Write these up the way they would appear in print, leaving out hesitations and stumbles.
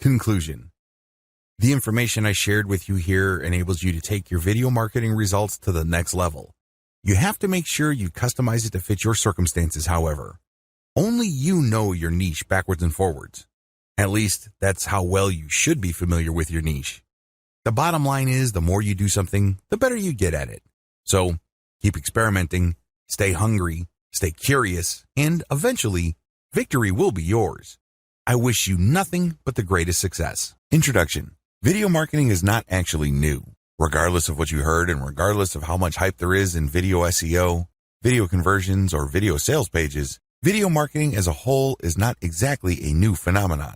Conclusion. The information I shared with you here enables you to take your video marketing results to the next level. You have to make sure you customize it to fit your circumstances, however. Only you know your niche backwards and forwards. At least, that's how well you should be familiar with your niche. The bottom line is, the more you do something, the better you get at it. So, keep experimenting, stay hungry, stay curious, and eventually, victory will be yours. I wish you nothing but the greatest success. Introduction. Video marketing is not actually new. Regardless of what you heard and regardless of how much hype there is in video SEO, video conversions, or video sales pages, video marketing as a whole is not exactly a new phenomenon.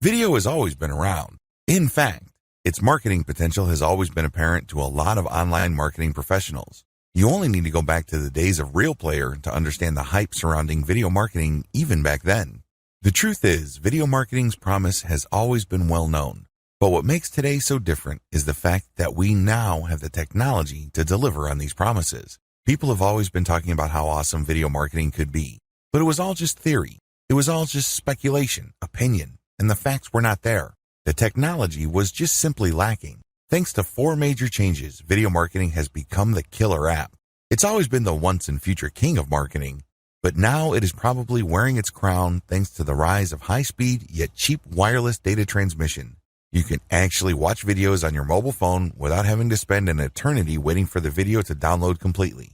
Video has always been around. In fact, its marketing potential has always been apparent to a lot of online marketing professionals. You only need to go back to the days of Real Player to understand the hype surrounding video marketing even back then. The truth is, video marketing's promise has always been well known. But what makes today so different is the fact that we now have the technology to deliver on these promises. People have always been talking about how awesome video marketing could be, but it was all just theory. It was all just speculation, opinion, and the facts were not there. The technology was just simply lacking. Thanks to 4 major changes, video marketing has become the killer app. It's always been the once and future king of marketing, but now it is probably wearing its crown thanks to the rise of high-speed yet cheap wireless data transmission. You can actually watch videos on your mobile phone without having to spend an eternity waiting for the video to download completely.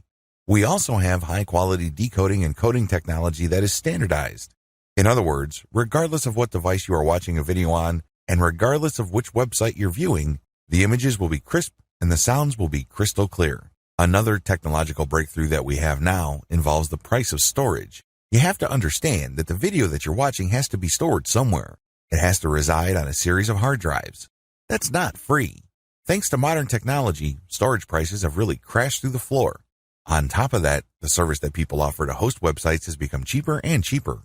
We also have high-quality decoding and coding technology that is standardized. In other words, regardless of what device you are watching a video on, and regardless of which website you're viewing, the images will be crisp and the sounds will be crystal clear. Another technological breakthrough that we have now involves the price of storage. You have to understand that the video that you're watching has to be stored somewhere. It has to reside on a series of hard drives. That's not free. Thanks to modern technology, storage prices have really crashed through the floor. On top of that, the service that people offer to host websites has become cheaper and cheaper.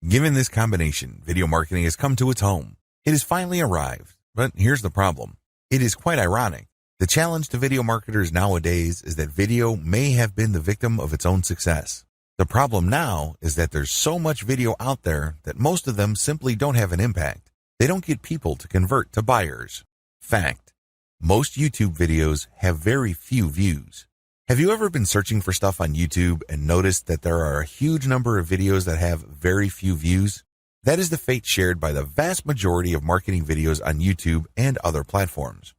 Given this combination, video marketing has come to its home. It has finally arrived, but here's the problem. It is quite ironic. The challenge to video marketers nowadays is that video may have been the victim of its own success. The problem now is that there's so much video out there that most of them simply don't have an impact. They don't get people to convert to buyers. Fact. Most YouTube videos have very few views. Have you ever been searching for stuff on YouTube and noticed that there are a huge number of videos that have very few views? That is the fate shared by the vast majority of marketing videos on YouTube and other platforms.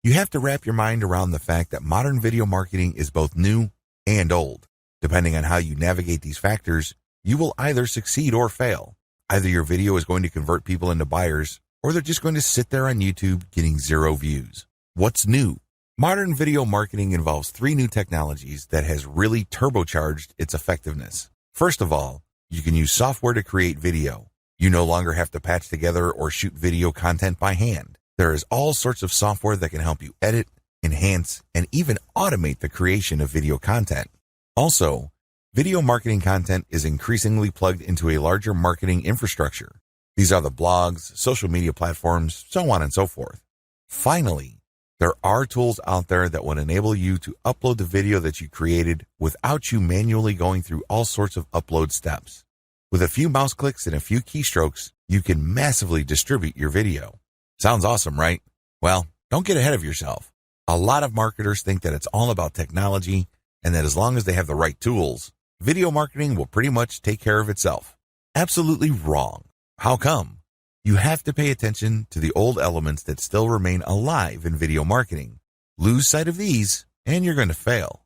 You have to wrap your mind around the fact that modern video marketing is both new and old. Depending on how you navigate these factors, you will either succeed or fail. Either your video is going to convert people into buyers, or they're just going to sit there on YouTube getting 0 views. What's new? Modern video marketing involves 3 new technologies that has really turbocharged its effectiveness. First of all, you can use software to create video. You no longer have to patch together or shoot video content by hand. There is all sorts of software that can help you edit, enhance, and even automate the creation of video content. Also, video marketing content is increasingly plugged into a larger marketing infrastructure. These are the blogs, social media platforms, so on and so forth. Finally, there are tools out there that would enable you to upload the video that you created without you manually going through all sorts of upload steps. With a few mouse clicks and a few keystrokes, you can massively distribute your video. Sounds awesome, right? Well, don't get ahead of yourself. A lot of marketers think that it's all about technology and that as long as they have the right tools, video marketing will pretty much take care of itself. Absolutely wrong. How come? You have to pay attention to the old elements that still remain alive in video marketing. Lose sight of these, and you're going to fail.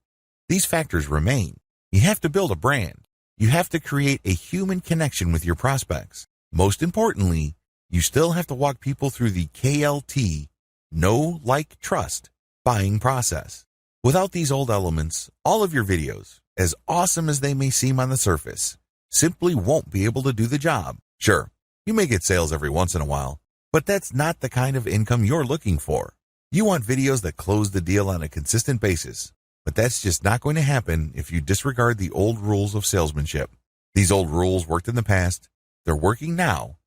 These factors remain. You have to build a brand. You have to create a human connection with your prospects. Most importantly, you still have to walk people through the KLT, know, like, trust, buying process. Without these old elements, all of your videos, as awesome as they may seem on the surface, simply won't be able to do the job. Sure, you may get sales every once in a while, but that's not the kind of income you're looking for. You want videos that close the deal on a consistent basis, but that's just not going to happen if you disregard the old rules of salesmanship. These old rules worked in the past, they're working now,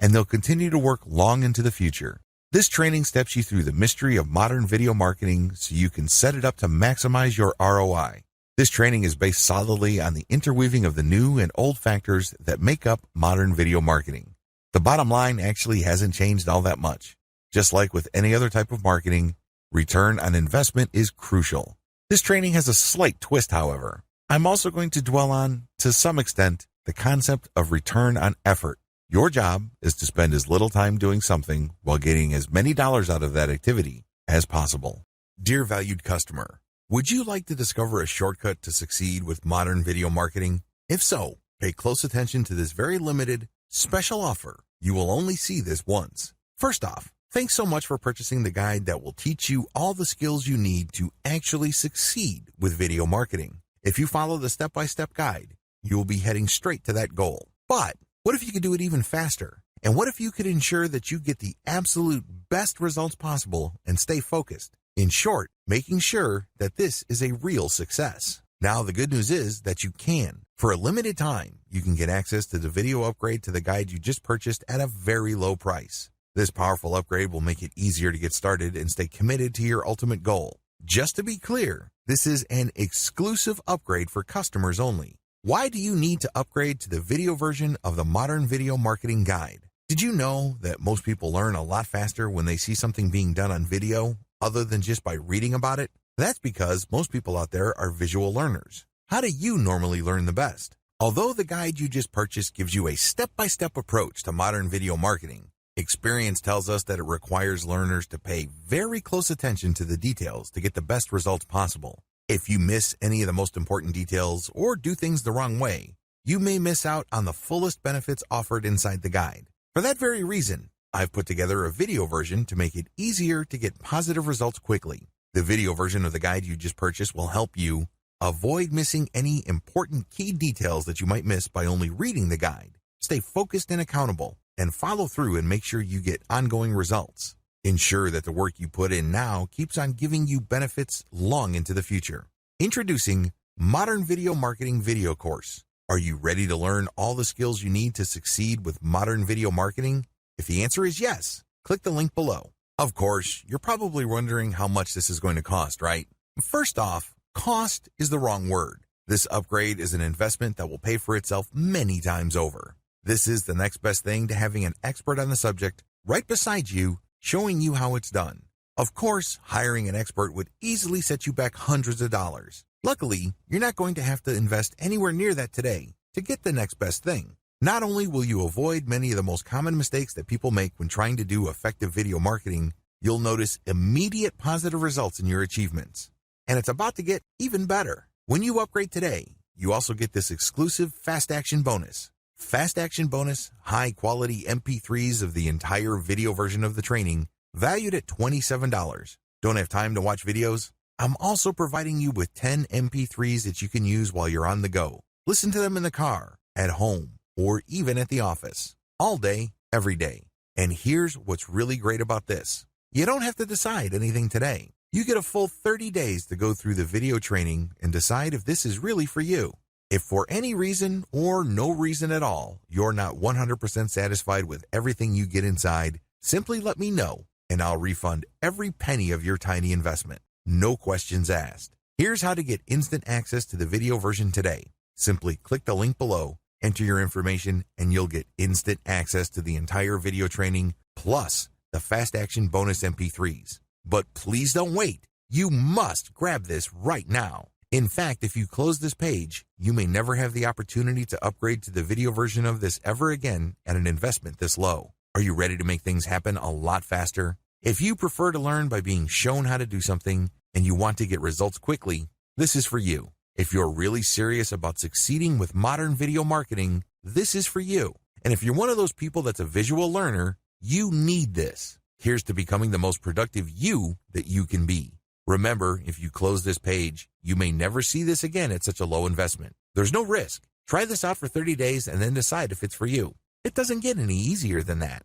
and they'll continue to work long into the future. This training steps you through the mystery of modern video marketing so you can set it up to maximize your ROI. This training is based solidly on the interweaving of the new and old factors that make up modern video marketing. The bottom line actually hasn't changed all that much. Just like with any other type of marketing, return on investment is crucial. This training has a slight twist, however. I'm also going to dwell on, to some extent, the concept of return on effort. Your job is to spend as little time doing something while getting as many dollars out of that activity as possible. Dear valued customer, would you like to discover a shortcut to succeed with modern video marketing? If so, pay close attention to this very limited, special offer. You will only see this once. First off, thanks so much for purchasing the guide that will teach you all the skills you need to actually succeed with video marketing. If you follow the step-by-step guide, you will be heading straight to that goal. But what if you could do it even faster? And what if you could ensure that you get the absolute best results possible and stay focused? In short, making sure that this is a real success. Now, the good news is that you can. For a limited time, you can get access to the video upgrade to the guide you just purchased at a very low price. This powerful upgrade will make it easier to get started and stay committed to your ultimate goal. Just to be clear, this is an exclusive upgrade for customers only. Why do you need to upgrade to the video version of the Modern Video Marketing Guide? Did you know that most people learn a lot faster when they see something being done on video, other than just by reading about it? That's because most people out there are visual learners. How do you normally learn the best? Although the guide you just purchased gives you a step-by-step approach to modern video marketing, experience tells us that it requires learners to pay very close attention to the details to get the best results possible. If you miss any of the most important details or do things the wrong way, you may miss out on the fullest benefits offered inside the guide. For that very reason, I've put together a video version to make it easier to get positive results quickly. The video version of the guide you just purchased will help you avoid missing any important key details that you might miss by only reading the guide. Stay focused and accountable, and follow through and make sure you get ongoing results. Ensure that the work you put in now keeps on giving you benefits long into the future. Introducing Modern Video Marketing Video Course. Are you ready to learn all the skills you need to succeed with modern video marketing? If the answer is yes, click the link below. Of course, you're probably wondering how much this is going to cost, right? First off, cost is the wrong word. This upgrade is an investment that will pay for itself many times over. This is the next best thing to having an expert on the subject right beside you, showing you how it's done. Of course, hiring an expert would easily set you back hundreds of dollars. Luckily, you're not going to have to invest anywhere near that today to get the next best thing. Not only will you avoid many of the most common mistakes that people make when trying to do effective video marketing, you'll notice immediate positive results in your achievements. And it's about to get even better. When you upgrade today, you also get this exclusive Fast Action bonus. Fast Action bonus, high quality MP3s of the entire video version of the training, valued at $27. Don't have time to watch videos? I'm also providing you with 10 MP3s that you can use while you're on the go. Listen to them in the car, at home, or even at the office. All day, every day. And here's what's really great about this. You don't have to decide anything today. You get a full 30 days to go through the video training and decide if this is really for you. If for any reason or no reason at all, you're not 100% satisfied with everything you get inside, simply let me know and I'll refund every penny of your tiny investment. No questions asked. Here's how to get instant access to the video version today. Simply click the link below, enter your information, and you'll get instant access to the entire video training plus the Fast Action bonus MP3s. But please don't wait. You must grab this right now. In fact, if you close this page, you may never have the opportunity to upgrade to the video version of this ever again at an investment this low. Are you ready to make things happen a lot faster? If you prefer to learn by being shown how to do something and you want to get results quickly, this is for you. If you're really serious about succeeding with modern video marketing, this is for you. And if you're one of those people that's a visual learner, you need this. Here's to becoming the most productive you that you can be. Remember, if you close this page, you may never see this again at such a low investment. There's no risk. Try this out for 30 days and then decide if it's for you. It doesn't get any easier than that.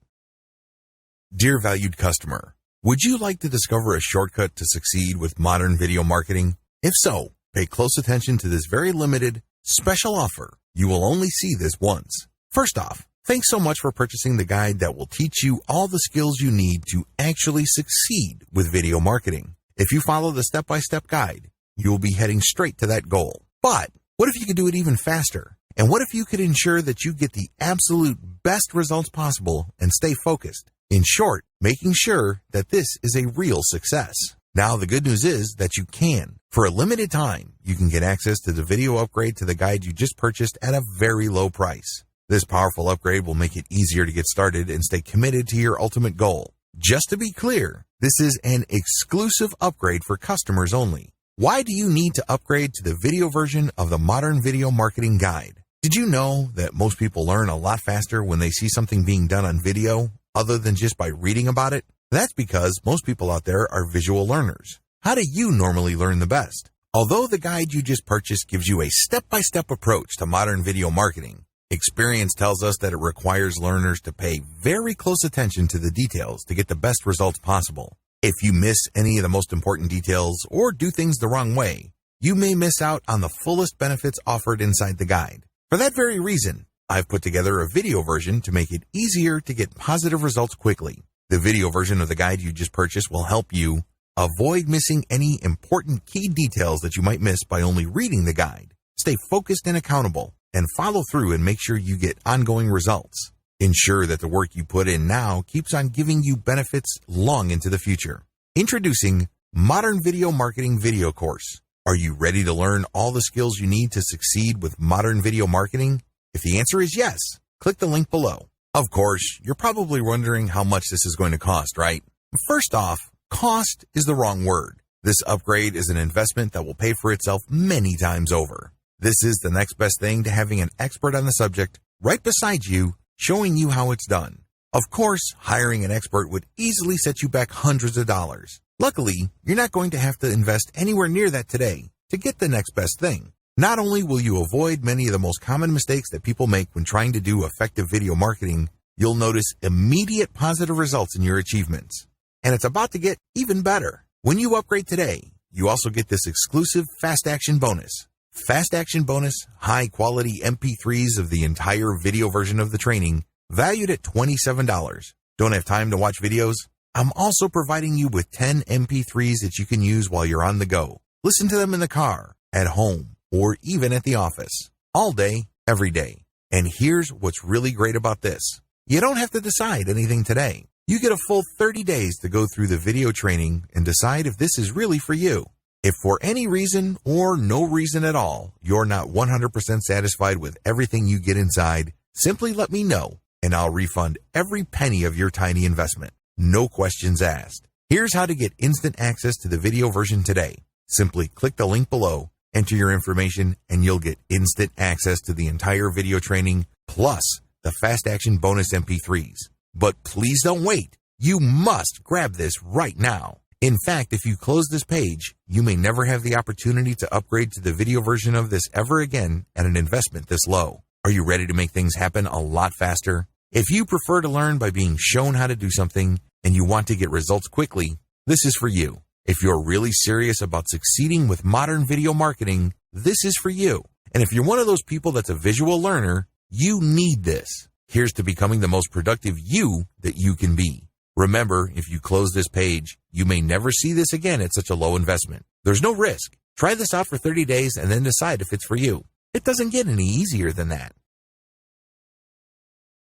Dear valued customer, would you like to discover a shortcut to succeed with modern video marketing? If so, pay close attention to this very limited, special offer. You will only see this once. First off, thanks so much for purchasing the guide that will teach you all the skills you need to actually succeed with video marketing. If you follow the step-by-step guide, you will be heading straight to that goal. But what if you could do it even faster? And what if you could ensure that you get the absolute best results possible and stay focused? In short, making sure that this is a real success. Now, the good news is that you can. For a limited time, you can get access to the video upgrade to the guide you just purchased at a very low price. This powerful upgrade will make it easier to get started and stay committed to your ultimate goal. Just to be clear, this is an exclusive upgrade for customers only. Why do you need to upgrade to the video version of the Modern Video Marketing Guide? Did you know that most people learn a lot faster when they see something being done on video other than just by reading about it? That's because most people out there are visual learners. How do you normally learn the best? Although the guide you just purchased gives you a step-by-step approach to modern video marketing, experience tells us that it requires learners to pay very close attention to the details to get the best results possible. If you miss any of the most important details or do things the wrong way, you may miss out on the fullest benefits offered inside the guide. For that very reason, I've put together a video version to make it easier to get positive results quickly. The video version of the guide you just purchased will help you avoid missing any important key details that you might miss by only reading the guide. Stay focused and accountable, and follow through and make sure you get ongoing results. Ensure that the work you put in now keeps on giving you benefits long into the future. Introducing Modern Video Marketing Video Course. Are you ready to learn all the skills you need to succeed with modern video marketing? If the answer is yes, click the link below. Of course, you're probably wondering how much this is going to cost, right? First off, cost is the wrong word. This upgrade is an investment that will pay for itself many times over. This is the next best thing to having an expert on the subject right beside you, showing you how it's done. Of course, hiring an expert would easily set you back hundreds of dollars. Luckily, you're not going to have to invest anywhere near that today to get the next best thing. Not only will you avoid many of the most common mistakes that people make when trying to do effective video marketing, you'll notice immediate positive results in your achievements. And it's about to get even better. When you upgrade today, you also get this exclusive Fast Action bonus. Fast Action bonus, high quality MP3s of the entire video version of the training, valued at $27. Don't have time to watch videos? I'm also providing you with 10 MP3s that you can use while you're on the go. Listen to them in the car, at home, or even at the office. All day, every day. And here's what's really great about this. You don't have to decide anything today. You get a full 30 days to go through the video training and decide if this is really for you. If for any reason or no reason at all, you're not 100% satisfied with everything you get inside, simply let me know and I'll refund every penny of your tiny investment. No questions asked. Here's how to get instant access to the video version today. Simply click the link below, enter your information, and you'll get instant access to the entire video training plus the Fast Action bonus MP3s. But please don't wait. You must grab this right now. In fact, if you close this page, you may never have the opportunity to upgrade to the video version of this ever again at an investment this low. Are you ready to make things happen a lot faster? If you prefer to learn by being shown how to do something and you want to get results quickly, this is for you. If you're really serious about succeeding with modern video marketing, this is for you. And if you're one of those people that's a visual learner, you need this. Here's to becoming the most productive you that you can be. Remember, if you close this page, you may never see this again at such a low investment. There's no risk. Try this out for 30 days and then decide if it's for you. It doesn't get any easier than that.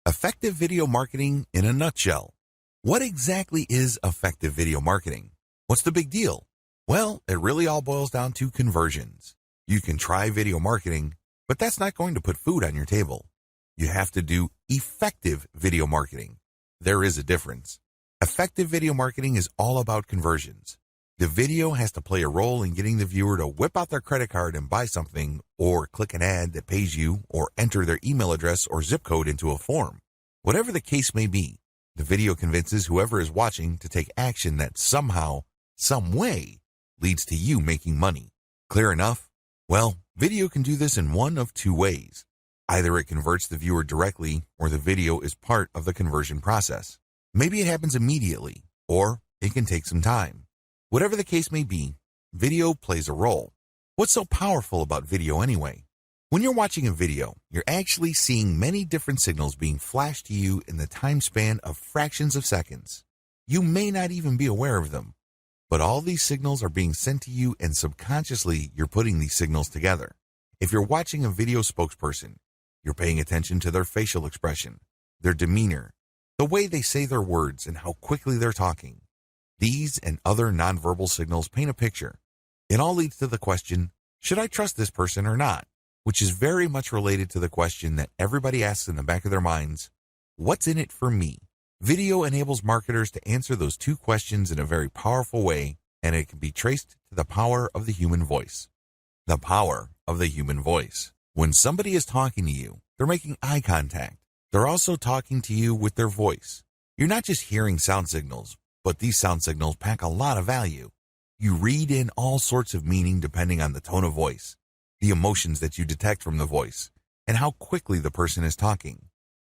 Effective video marketing in a nutshell. What exactly is effective video marketing? What's the big deal? Well, it really all boils down to conversions. You can try video marketing, but that's not going to put food on your table. You have to do effective video marketing. There is a difference. Effective video marketing is all about conversions. The video has to play a role in getting the viewer to whip out their credit card and buy something, or click an ad that pays you, or enter their email address or zip code into a form. Whatever the case may be, the video convinces whoever is watching to take action that somehow, some way, leads to you making money. Clear enough? Well, video can do this in one of two ways. Either it converts the viewer directly, or the video is part of the conversion process. Maybe it happens immediately, or it can take some time. Whatever the case may be, video plays a role. What's so powerful about video anyway? When you're watching a video, you're actually seeing many different signals being flashed to you in the time span of fractions of seconds. You may not even be aware of them, but all these signals are being sent to you and subconsciously you're putting these signals together. If you're watching a video spokesperson, You're paying attention to their facial expression, their demeanor, the way they say their words, and how quickly they're talking. These and other nonverbal signals paint a picture. It all leads to the question, should I trust this person or not? Which is very much related to the question that everybody asks in the back of their minds, what's in it for me? Video enables marketers to answer those two questions in a very powerful way, and it can be traced to the power of the human voice. The power of the human voice. When somebody is talking to you, they're making eye contact. They're also talking to you with their voice. You're not just hearing sound signals, but these sound signals pack a lot of value. You read in all sorts of meaning depending on the tone of voice, the emotions that you detect from the voice, and how quickly the person is talking.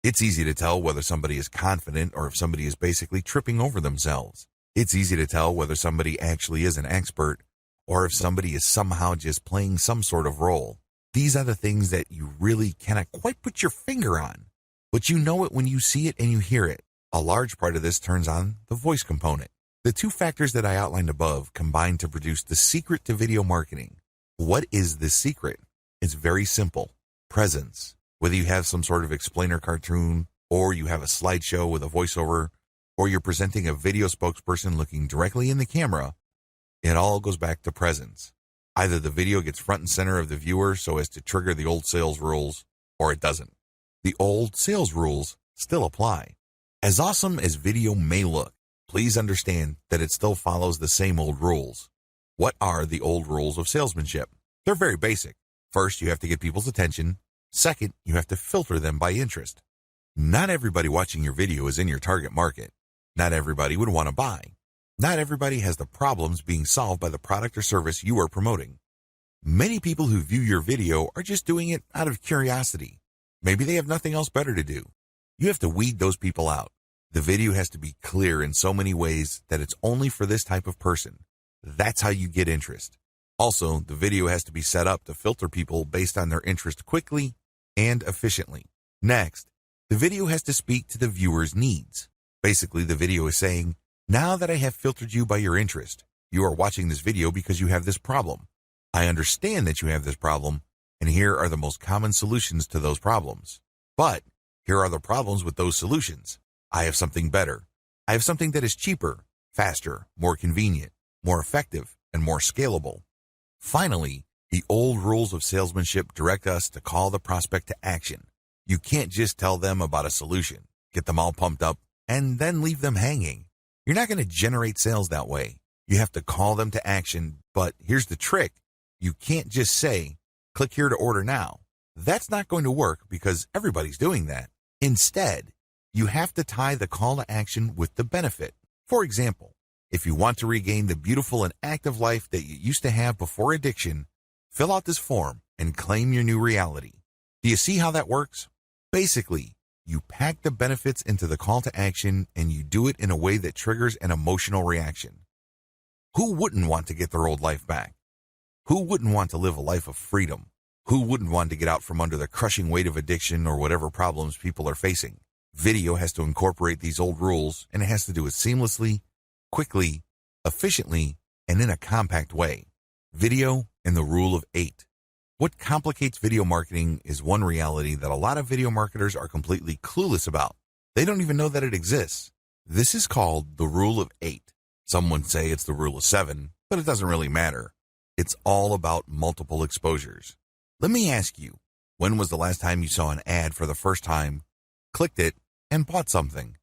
It's easy to tell whether somebody is confident or if somebody is basically tripping over themselves. It's easy to tell whether somebody actually is an expert or if somebody is somehow just playing some sort of role. These are the things that you really cannot quite put your finger on, but you know it when you see it and you hear it. A large part of this turns on the voice component. The two factors that I outlined above combine to produce the secret to video marketing. What is the secret? It's very simple. Presence. Whether you have some sort of explainer cartoon, or you have a slideshow with a voiceover, or you're presenting a video spokesperson looking directly in the camera, it all goes back to presence. Either the video gets front and center of the viewer so as to trigger the old sales rules, or it doesn't. The old sales rules still apply. As awesome as video may look, please understand that it still follows the same old rules. What are the old rules of salesmanship? They're very basic. First, you have to get people's attention. Second, you have to filter them by interest. Not everybody watching your video is in your target market. Not everybody would want to buy. Not everybody has the problems being solved by the product or service you are promoting. Many people who view your video are just doing it out of curiosity. Maybe they have nothing else better to do. You have to weed those people out. The video has to be clear in so many ways that it's only for this type of person. That's how you get interest. Also, the video has to be set up to filter people based on their interest quickly and efficiently. Next, the video has to speak to the viewer's needs. Basically, the video is saying, now that I have filtered you by your interest, you are watching this video because you have this problem. I understand that you have this problem, and here are the most common solutions to those problems. But here are the problems with those solutions. I have something better. I have something that is cheaper, faster, more convenient, more effective, and more scalable. Finally, the old rules of salesmanship direct us to call the prospect to action. You can't just tell them about a solution, get them all pumped up, and then leave them hanging. You're not going to generate sales that way. You have to call them to action, but here's the trick. You can't just say, click here to order now. That's not going to work because everybody's doing that. Instead, you have to tie the call to action with the benefit. For example, if you want to regain the beautiful and active life that you used to have before addiction, fill out this form and claim your new reality. Do you see how that works? Basically, you pack the benefits into the call to action and you do it in a way that triggers an emotional reaction. Who wouldn't want to get their old life back? Who wouldn't want to live a life of freedom? Who wouldn't want to get out from under the crushing weight of addiction or whatever problems people are facing? Video has to incorporate these old rules, and it has to do it seamlessly, quickly, efficiently, and in a compact way. Video and the rule of 8. What complicates video marketing is one reality that a lot of video marketers are completely clueless about. They don't even know that it exists. This is called the rule of 8. Some would say it's the rule of 7, but it doesn't really matter. It's all about multiple exposures. Let me ask you, when was the last time you saw an ad for the first time, clicked it, and bought something?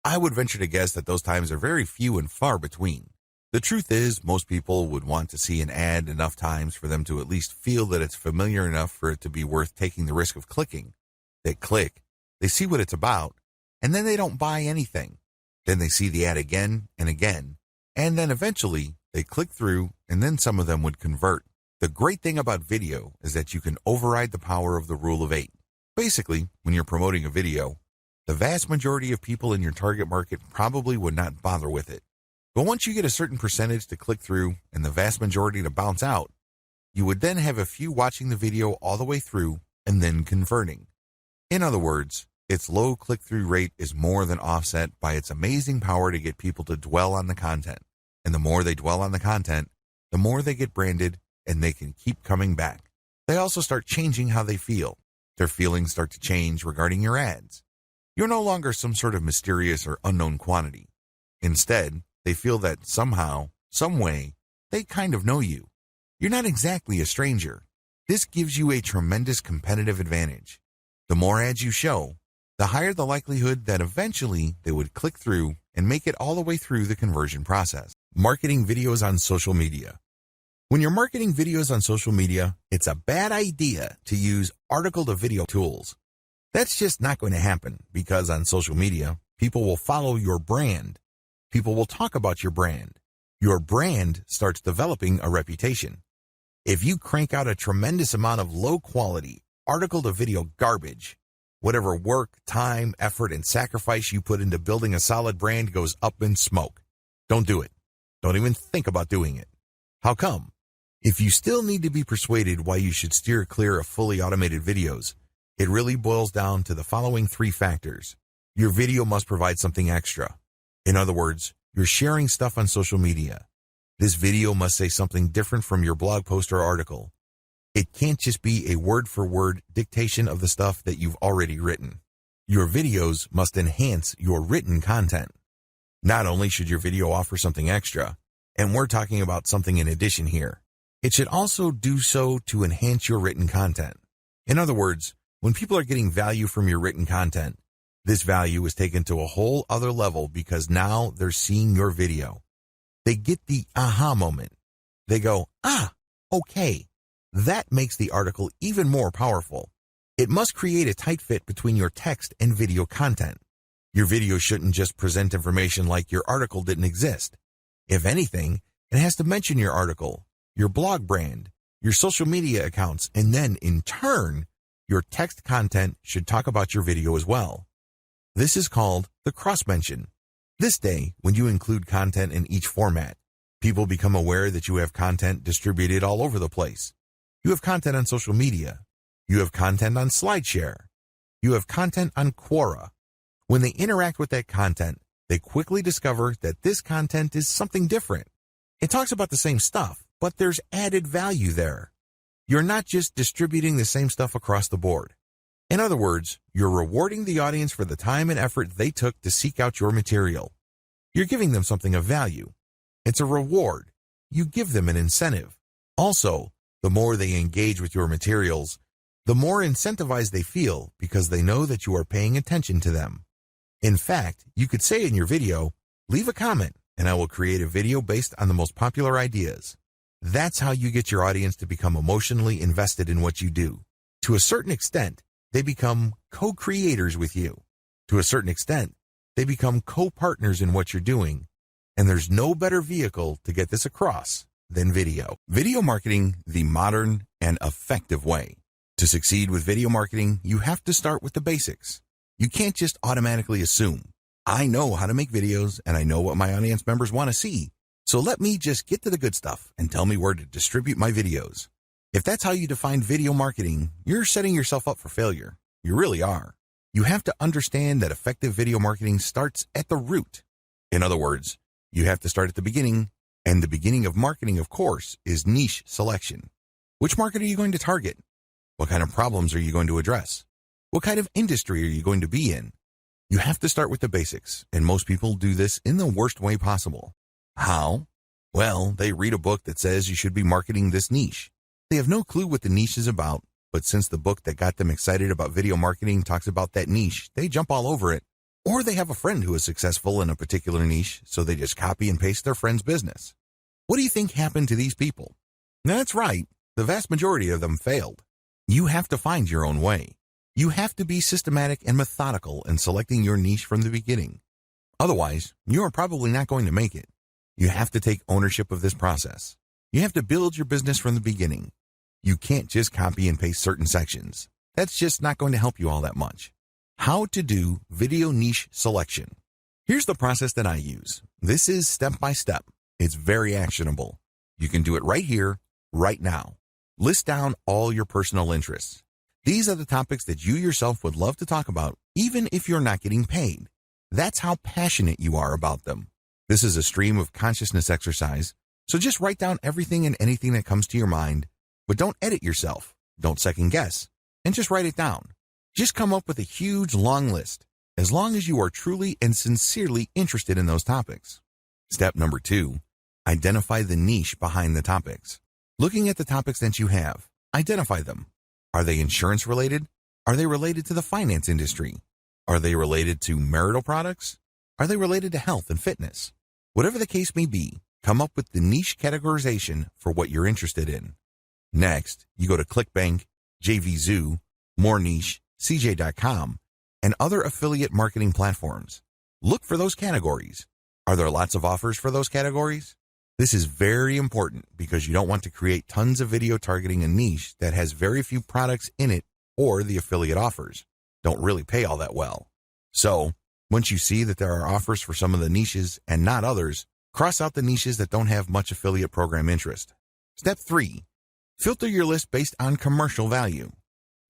I would venture to guess that those times are very few and far between. The truth is, most people would want to see an ad enough times for them to at least feel that it's familiar enough for it to be worth taking the risk of clicking. They click, they see what it's about, and then they don't buy anything. Then they see the ad again and again, and then eventually they click through, and then some of them would convert. The great thing about video is that you can override the power of the rule of 8. Basically, when you're promoting a video, the vast majority of people in your target market probably would not bother with it. But once you get a certain percentage to click through and the vast majority to bounce out, you would then have a few watching the video all the way through and then converting. In other words, its low click-through rate is more than offset by its amazing power to get people to dwell on the content. And the more they dwell on the content, the more they get branded and they can keep coming back. They also start changing how they feel. Their feelings start to change regarding your ads. You're no longer some sort of mysterious or unknown quantity. Instead, they feel that somehow, some way, they kind of know you. You're not exactly a stranger. This gives you a tremendous competitive advantage. The more ads you show, the higher the likelihood that eventually they would click through and make it all the way through the conversion process. Marketing videos on social media. When you're marketing videos on social media, it's a bad idea to use article-to-video tools. That's just not going to happen because on social media, people will follow your brand. People will talk about your brand. Your brand starts developing a reputation. If you crank out a tremendous amount of low-quality, article-to-video garbage, whatever work, time, effort, and sacrifice you put into building a solid brand goes up in smoke. Don't do it. Don't even think about doing it. How come? If you still need to be persuaded why you should steer clear of fully automated videos, it really boils down to the following 3 factors. Your video must provide something extra. In other words, you're sharing stuff on social media. This video must say something different from your blog post or article. It can't just be a word-for-word dictation of the stuff that you've already written. Your videos must enhance your written content. Not only should your video offer something extra, and we're talking about something in addition here, it should also do so to enhance your written content. In other words, when people are getting value from your written content, this value is taken to a whole other level because now they're seeing your video. They get the aha moment. They go, okay. That makes the article even more powerful. It must create a tight fit between your text and video content. Your video shouldn't just present information like your article didn't exist. If anything, it has to mention your article, your blog brand, your social media accounts, and then, in turn, your text content should talk about your video as well. This is called the cross-mention. This day, when you include content in each format, people become aware that you have content distributed all over the place. You have content on social media. You have content on SlideShare. You have content on Quora. When they interact with that content, they quickly discover that this content is something different. It talks about the same stuff, but there's added value there. You're not just distributing the same stuff across the board. In other words, you're rewarding the audience for the time and effort they took to seek out your material. You're giving them something of value. It's a reward. You give them an incentive. Also, the more they engage with your materials, the more incentivized they feel because they know that you are paying attention to them. In fact, you could say in your video, leave a comment and I will create a video based on the most popular ideas. That's how you get your audience to become emotionally invested in what you do. To a certain extent, they become co-creators with you. To a certain extent, they become co-partners in what you're doing. And there's no better vehicle to get this across than video. Video marketing, the modern and effective way. To succeed with video marketing, you have to start with the basics. You can't just automatically assume, I know how to make videos and I know what my audience members want to see. So let me just get to the good stuff and tell me where to distribute my videos. If that's how you define video marketing, you're setting yourself up for failure. You really are. You have to understand that effective video marketing starts at the root. In other words, you have to start at the beginning, and the beginning of marketing, of course, is niche selection. Which market are you going to target? What kind of problems are you going to address? What kind of industry are you going to be in? You have to start with the basics, and most people do this in the worst way possible. How? Well, they read a book that says you should be marketing this niche. They have no clue what the niche is about, but since the book that got them excited about video marketing talks about that niche, they jump all over it. Or they have a friend who is successful in a particular niche, so they just copy and paste their friend's business. What do you think happened to these people? That's right, the vast majority of them failed. You have to find your own way. You have to be systematic and methodical in selecting your niche from the beginning. Otherwise, you are probably not going to make it. You have to take ownership of this process. You have to build your business from the beginning. You can't just copy and paste certain sections. That's just not going to help you all that much. How to do video niche selection. Here's the process that I use. This is step by step. It's very actionable. You can do it right here, right now. List down all your personal interests. These are the topics that you yourself would love to talk about, even if you're not getting paid. That's how passionate you are about them. This is a stream of consciousness exercise, so just write down everything and anything that comes to your mind, but don't edit yourself. Don't second guess. and just write it down. Just come up with a huge long list, as long as you are truly and sincerely interested in those topics. Step number 2, identify the niche behind the topics. Looking at the topics that you have, identify them. Are they insurance related? Are they related to the finance industry? Are they related to marital products? Are they related to health and fitness? Whatever the case may be, come up with the niche categorization for what you're interested in. Next, you go to ClickBank, JVZoo, MoreNiche, CJ.com, and other affiliate marketing platforms. Look for those categories. Are there lots of offers for those categories? This is very important because you don't want to create tons of video targeting a niche that has very few products in it, or the affiliate offers don't really pay all that well. So, once you see that there are offers for some of the niches and not others, cross out the niches that don't have much affiliate program interest. Step 3, filter your list based on commercial value.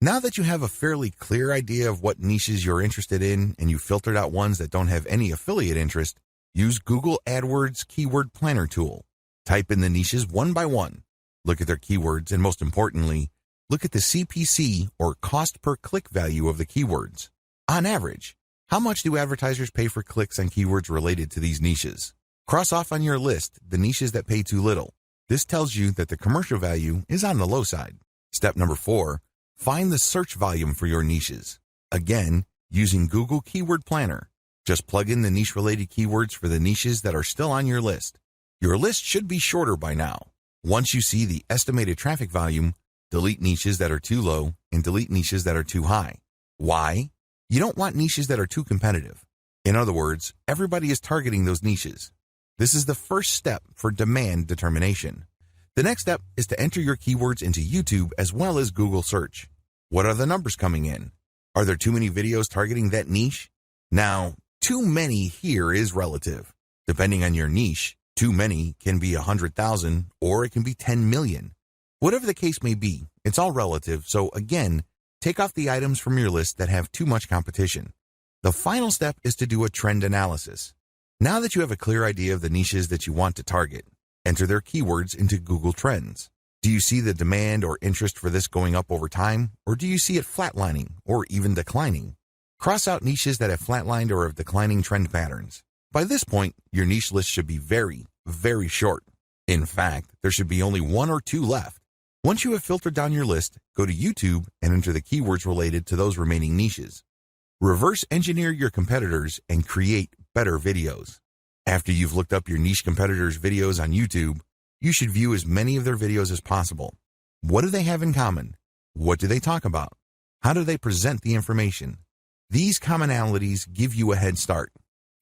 Now that you have a fairly clear idea of what niches you're interested in and you filtered out ones that don't have any affiliate interest, use Google AdWords Keyword Planner tool. Type in the niches one by one. Look at their keywords, and most importantly, look at the CPC or cost per click value of the keywords. On average, how much do advertisers pay for clicks on keywords related to these niches? Cross off on your list the niches that pay too little. This tells you that the commercial value is on the low side. Step number 4, find the search volume for your niches. Again, using Google Keyword Planner. Just plug in the niche-related keywords for the niches that are still on your list. Your list should be shorter by now. Once you see the estimated traffic volume, delete niches that are too low and delete niches that are too high. Why? You don't want niches that are too competitive. In other words, everybody is targeting those niches. This is the first step for demand determination. The next step is to enter your keywords into YouTube as well as Google Search. What are the numbers coming in? Are there too many videos targeting that niche? Now, too many here is relative. Depending on your niche, too many can be 100,000 or it can be 10 million. Whatever the case may be, it's all relative, so again, take off the items from your list that have too much competition. The final step is to do a trend analysis. Now that you have a clear idea of the niches that you want to target, enter their keywords into Google Trends. Do you see the demand or interest for this going up over time, or do you see it flatlining or even declining? Cross out niches that have flatlined or have declining trend patterns. By this point, your niche list should be very, very short. In fact, there should be only 1 or 2 left. Once you have filtered down your list, go to YouTube and enter the keywords related to those remaining niches. Reverse engineer your competitors and create better videos. After you've looked up your niche competitors' videos on YouTube, you should view as many of their videos as possible. What do they have in common? What do they talk about? How do they present the information? These commonalities give you a head start.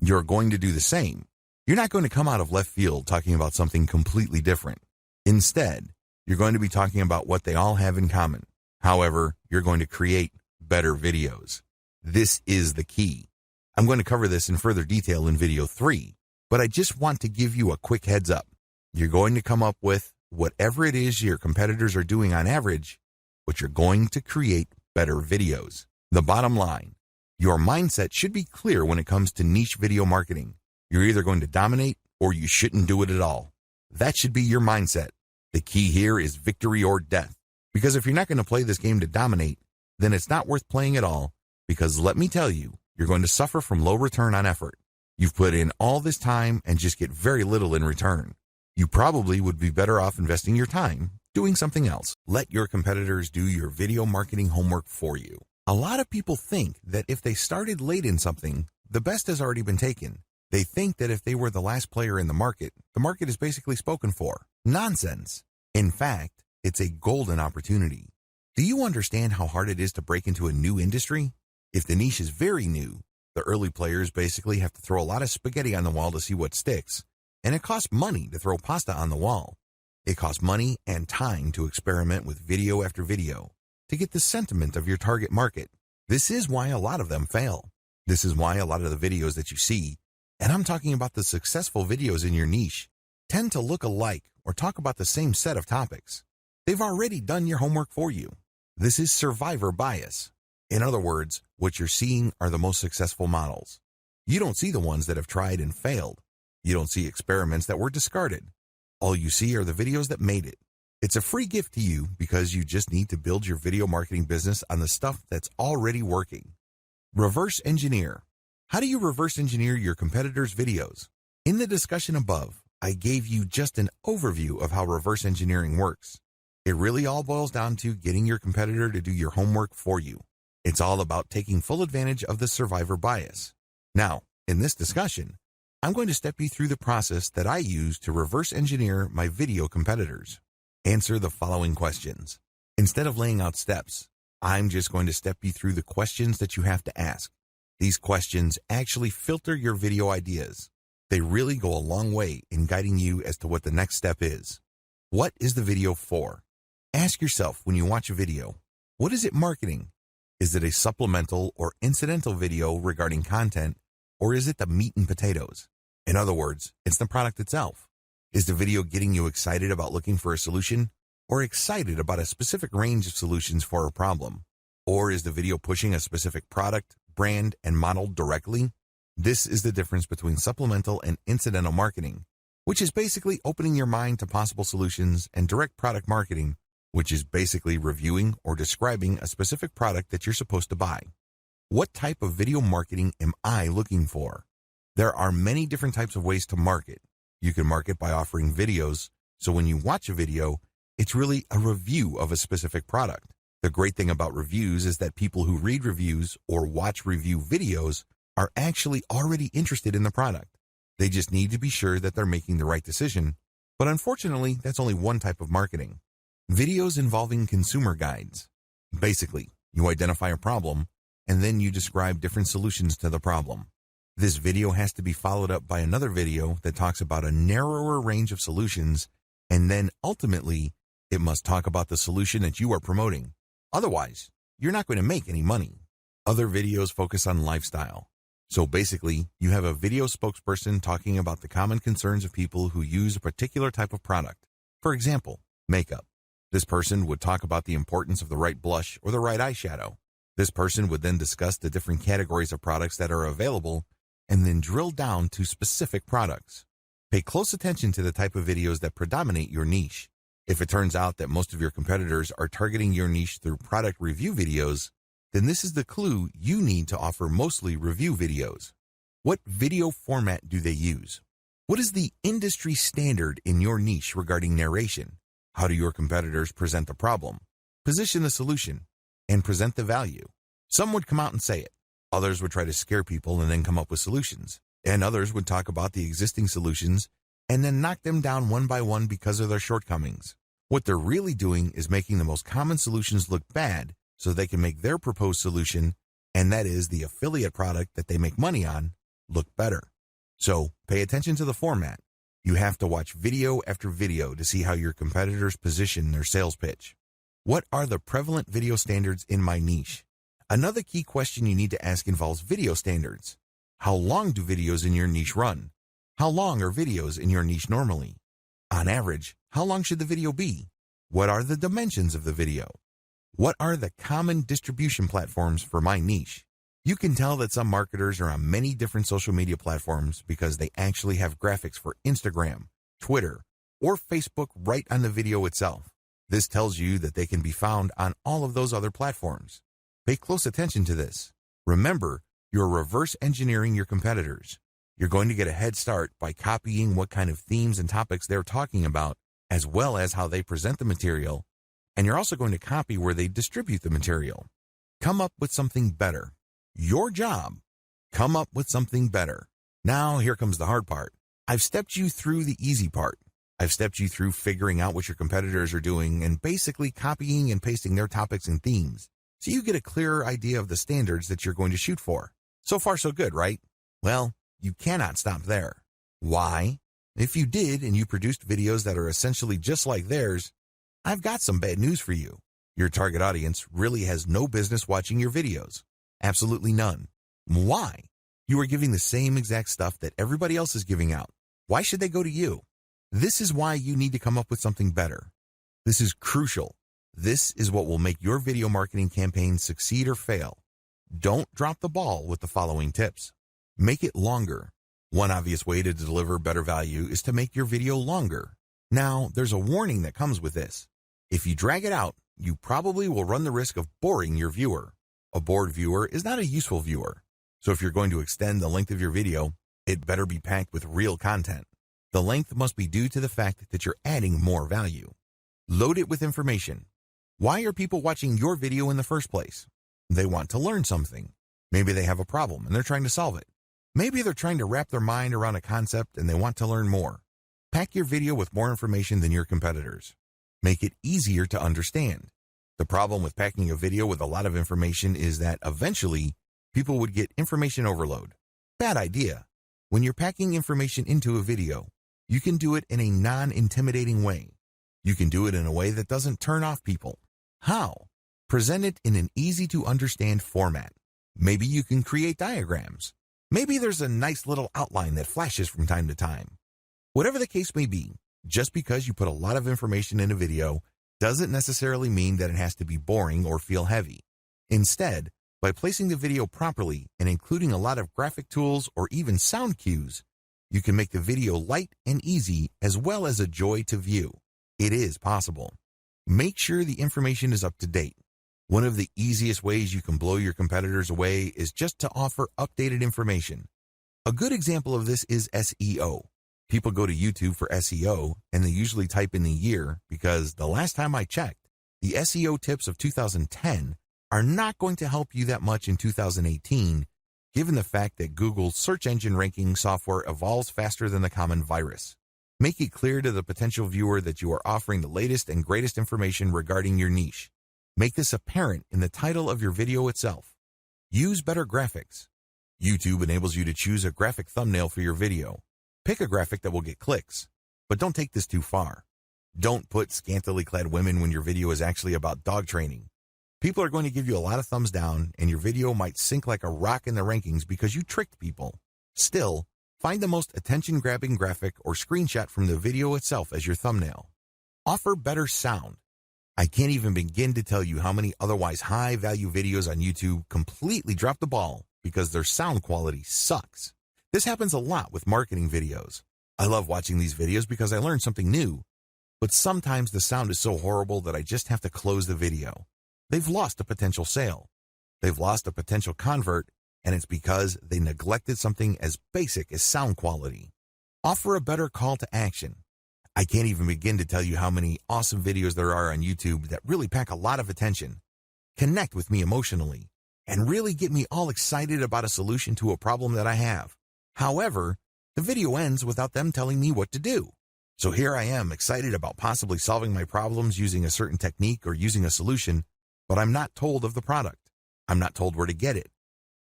You're going to do the same. You're not going to come out of left field talking about something completely different. Instead, you're going to be talking about what they all have in common. However, you're going to create better videos. This is the key. I'm going to cover this in further detail in video 3, but I just want to give you a quick heads up. You're going to come up with whatever it is your competitors are doing on average, but you're going to create better videos. The bottom line, your mindset should be clear when it comes to niche video marketing. You're either going to dominate or you shouldn't do it at all. That should be your mindset. The key here is victory or death. Because if you're not going to play this game to dominate, then it's not worth playing at all. Because let me tell you, you're going to suffer from low return on effort. You've put in all this time and just get very little in return. You probably would be better off investing your time doing something else. Let your competitors do your video marketing homework for you. A lot of people think that if they started late in something, the best has already been taken. They think that if they were the last player in the market is basically spoken for. Nonsense. In fact, it's a golden opportunity. Do you understand how hard it is to break into a new industry? If the niche is very new, the early players basically have to throw a lot of spaghetti on the wall to see what sticks. And it costs money to throw pasta on the wall. It costs money and time to experiment with video after video to get the sentiment of your target market. This is why a lot of them fail. This is why a lot of the videos that you see, and I'm talking about the successful videos in your niche, tend to look alike or talk about the same set of topics. They've already done your homework for you. This is survivor bias. In other words, what you're seeing are the most successful models. You don't see the ones that have tried and failed. You don't see experiments that were discarded. All you see are the videos that made it. It's a free gift to you because you just need to build your video marketing business on the stuff that's already working. Reverse engineer. How do you reverse engineer your competitors' videos? In the discussion above, I gave you just an overview of how reverse engineering works. It really all boils down to getting your competitor to do your homework for you. It's all about taking full advantage of the survivor bias. Now, in this discussion, I'm going to step you through the process that I use to reverse engineer my video competitors. Answer the following questions. Instead of laying out steps, I'm just going to step you through the questions that you have to ask. These questions actually filter your video ideas. They really go a long way in guiding you as to what the next step is. What is the video for? Ask yourself when you watch a video, what is it marketing? Is it a supplemental or incidental video regarding content, or is it the meat and potatoes? In other words, it's the product itself. Is the video getting you excited about looking for a solution, or excited about a specific range of solutions for a problem? Or is the video pushing a specific product, brand, and model directly? This is the difference between supplemental and incidental marketing, which is basically opening your mind to possible solutions, and direct product marketing, which is basically reviewing or describing a specific product that you're supposed to buy. What type of video marketing am I looking for? There are many different types of ways to market. You can market by offering videos, so when you watch a video, it's really a review of a specific product. The great thing about reviews is that people who read reviews or watch review videos are actually already interested in the product. They just need to be sure that they're making the right decision, but unfortunately, that's only one type of marketing. Videos involving consumer guides. Basically, you identify a problem, and then you describe different solutions to the problem. This video has to be followed up by another video that talks about a narrower range of solutions, and then ultimately, it must talk about the solution that you are promoting. Otherwise, you're not going to make any money. Other videos focus on lifestyle. So basically, you have a video spokesperson talking about the common concerns of people who use a particular type of product. For example, makeup. This person would talk about the importance of the right blush or the right eyeshadow. This person would then discuss the different categories of products that are available and then drill down to specific products. Pay close attention to the type of videos that predominate your niche. If it turns out that most of your competitors are targeting your niche through product review videos, then this is the clue you need to offer mostly review videos. What video format do they use? What is the industry standard in your niche regarding narration? How do your competitors present the problem, position the solution, and present the value? Some would come out and say it. Others would try to scare people and then come up with solutions. And others would talk about the existing solutions and then knock them down one by one because of their shortcomings. What they're really doing is making the most common solutions look bad so they can make their proposed solution, and that is the affiliate product that they make money on, look better. So pay attention to the format. You have to watch video after video to see how your competitors position their sales pitch. What are the prevalent video standards in my niche? Another key question you need to ask involves video standards. How long do videos in your niche run? How long are videos in your niche normally? On average, how long should the video be? What are the dimensions of the video? What are the common distribution platforms for my niche? You can tell that some marketers are on many different social media platforms because they actually have graphics for Instagram, Twitter, or Facebook right on the video itself. This tells you that they can be found on all of those other platforms. Pay close attention to this. Remember, you're reverse engineering your competitors. You're going to get a head start by copying what kind of themes and topics they're talking about, as well as how they present the material, and you're also going to copy where they distribute the material. Come up with something better. Your job. Come up with something better. Now, here comes the hard part. I've stepped you through the easy part. I've stepped you through figuring out what your competitors are doing and basically copying and pasting their topics and themes, so you get a clearer idea of the standards that you're going to shoot for. So far, so good, right? Well, you cannot stop there. Why? If you did and you produced videos that are essentially just like theirs, I've got some bad news for you. Your target audience really has no business watching your videos. Absolutely none. Why? You are giving the same exact stuff that everybody else is giving out. Why should they go to you? This is why you need to come up with something better. This is crucial. This is what will make your video marketing campaign succeed or fail. Don't drop the ball with the following tips. Make it longer. One obvious way to deliver better value is to make your video longer. Now, there's a warning that comes with this. If you drag it out, you probably will run the risk of boring your viewer. A bored viewer is not a useful viewer. So if you're going to extend the length of your video, it better be packed with real content. The length must be due to the fact that you're adding more value. Load it with information. Why are people watching your video in the first place? They want to learn something. Maybe they have a problem and they're trying to solve it. Maybe they're trying to wrap their mind around a concept and they want to learn more. Pack your video with more information than your competitors. Make it easier to understand. The problem with packing a video with a lot of information is that eventually people would get information overload. Bad idea. When you're packing information into a video, you can do it in a non-intimidating way. You can do it in a way that doesn't turn off people. How? Present it in an easy-to-understand format. Maybe you can create diagrams. Maybe there's a nice little outline that flashes from time to time. Whatever the case may be, just because you put a lot of information in a video doesn't necessarily mean that it has to be boring or feel heavy. Instead, by placing the video properly and including a lot of graphic tools or even sound cues, you can make the video light and easy as well as a joy to view. It is possible. Make sure the information is up to date. One of the easiest ways you can blow your competitors away is just to offer updated information. A good example of this is SEO. People go to YouTube for SEO and they usually type in the year because the last time I checked, the SEO tips of 2010 are not going to help you that much in 2018, given the fact that Google's search engine ranking software evolves faster than the common virus. Make it clear to the potential viewer that you are offering the latest and greatest information regarding your niche. Make this apparent in the title of your video itself. Use better graphics. YouTube enables you to choose a graphic thumbnail for your video. Pick a graphic that will get clicks, but don't take this too far. Don't put scantily clad women when your video is actually about dog training. People are going to give you a lot of thumbs down, and your video might sink like a rock in the rankings because you tricked people. Still, find the most attention-grabbing graphic or screenshot from the video itself as your thumbnail. Offer better sound. I can't even begin to tell you how many otherwise high-value videos on YouTube completely drop the ball because their sound quality sucks. This happens a lot with marketing videos. I love watching these videos because I learn something new, but sometimes the sound is so horrible that I just have to close the video. They've lost a potential sale. They've lost a potential convert, and it's because they neglected something as basic as sound quality. Offer a better call to action. I can't even begin to tell you how many awesome videos there are on YouTube that really pack a lot of attention, connect with me emotionally, and really get me all excited about a solution to a problem that I have. However, the video ends without them telling me what to do. So here I am excited about possibly solving my problems using a certain technique or using a solution, but I'm not told of the product. I'm not told where to get it.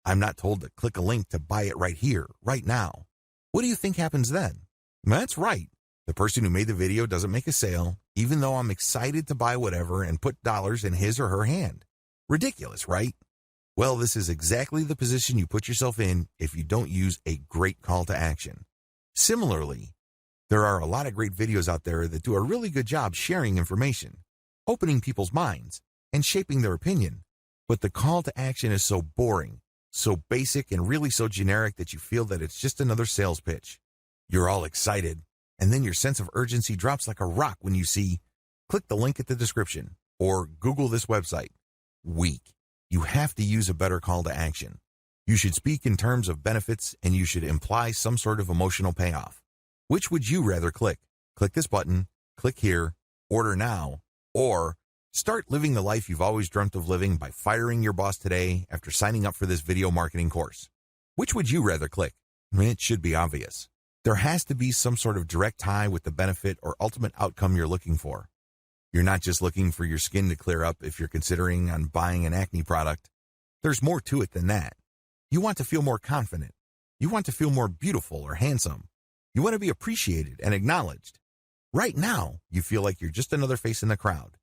I'm not told to click a link to buy it right here, right now. What do you think happens then? That's right. The person who made the video doesn't make a sale, even though I'm excited to buy whatever and put dollars in his or her hand. Ridiculous, right? Well, this is exactly the position you put yourself in if you don't use a great call to action. Similarly, there are a lot of great videos out there that do a really good job sharing information, opening people's minds, and shaping their opinion. But the call to action is so boring, so basic, and really so generic that you feel that it's just another sales pitch. You're all excited, and then your sense of urgency drops like a rock when you see, click the link at the description, or Google this website. Weak. You have to use a better call to action. You should speak in terms of benefits, and you should imply some sort of emotional payoff. Which would you rather click? Click this button, click here, order now, or start living the life you've always dreamt of living by firing your boss today after signing up for this video marketing course. Which would you rather click? It should be obvious. There has to be some sort of direct tie with the benefit or ultimate outcome you're looking for. You're not just looking for your skin to clear up if you're considering on buying an acne product. There's more to it than that. You want to feel more confident. You want to feel more beautiful or handsome. You want to be appreciated and acknowledged. Right now, you feel like you're just another face in the crowd.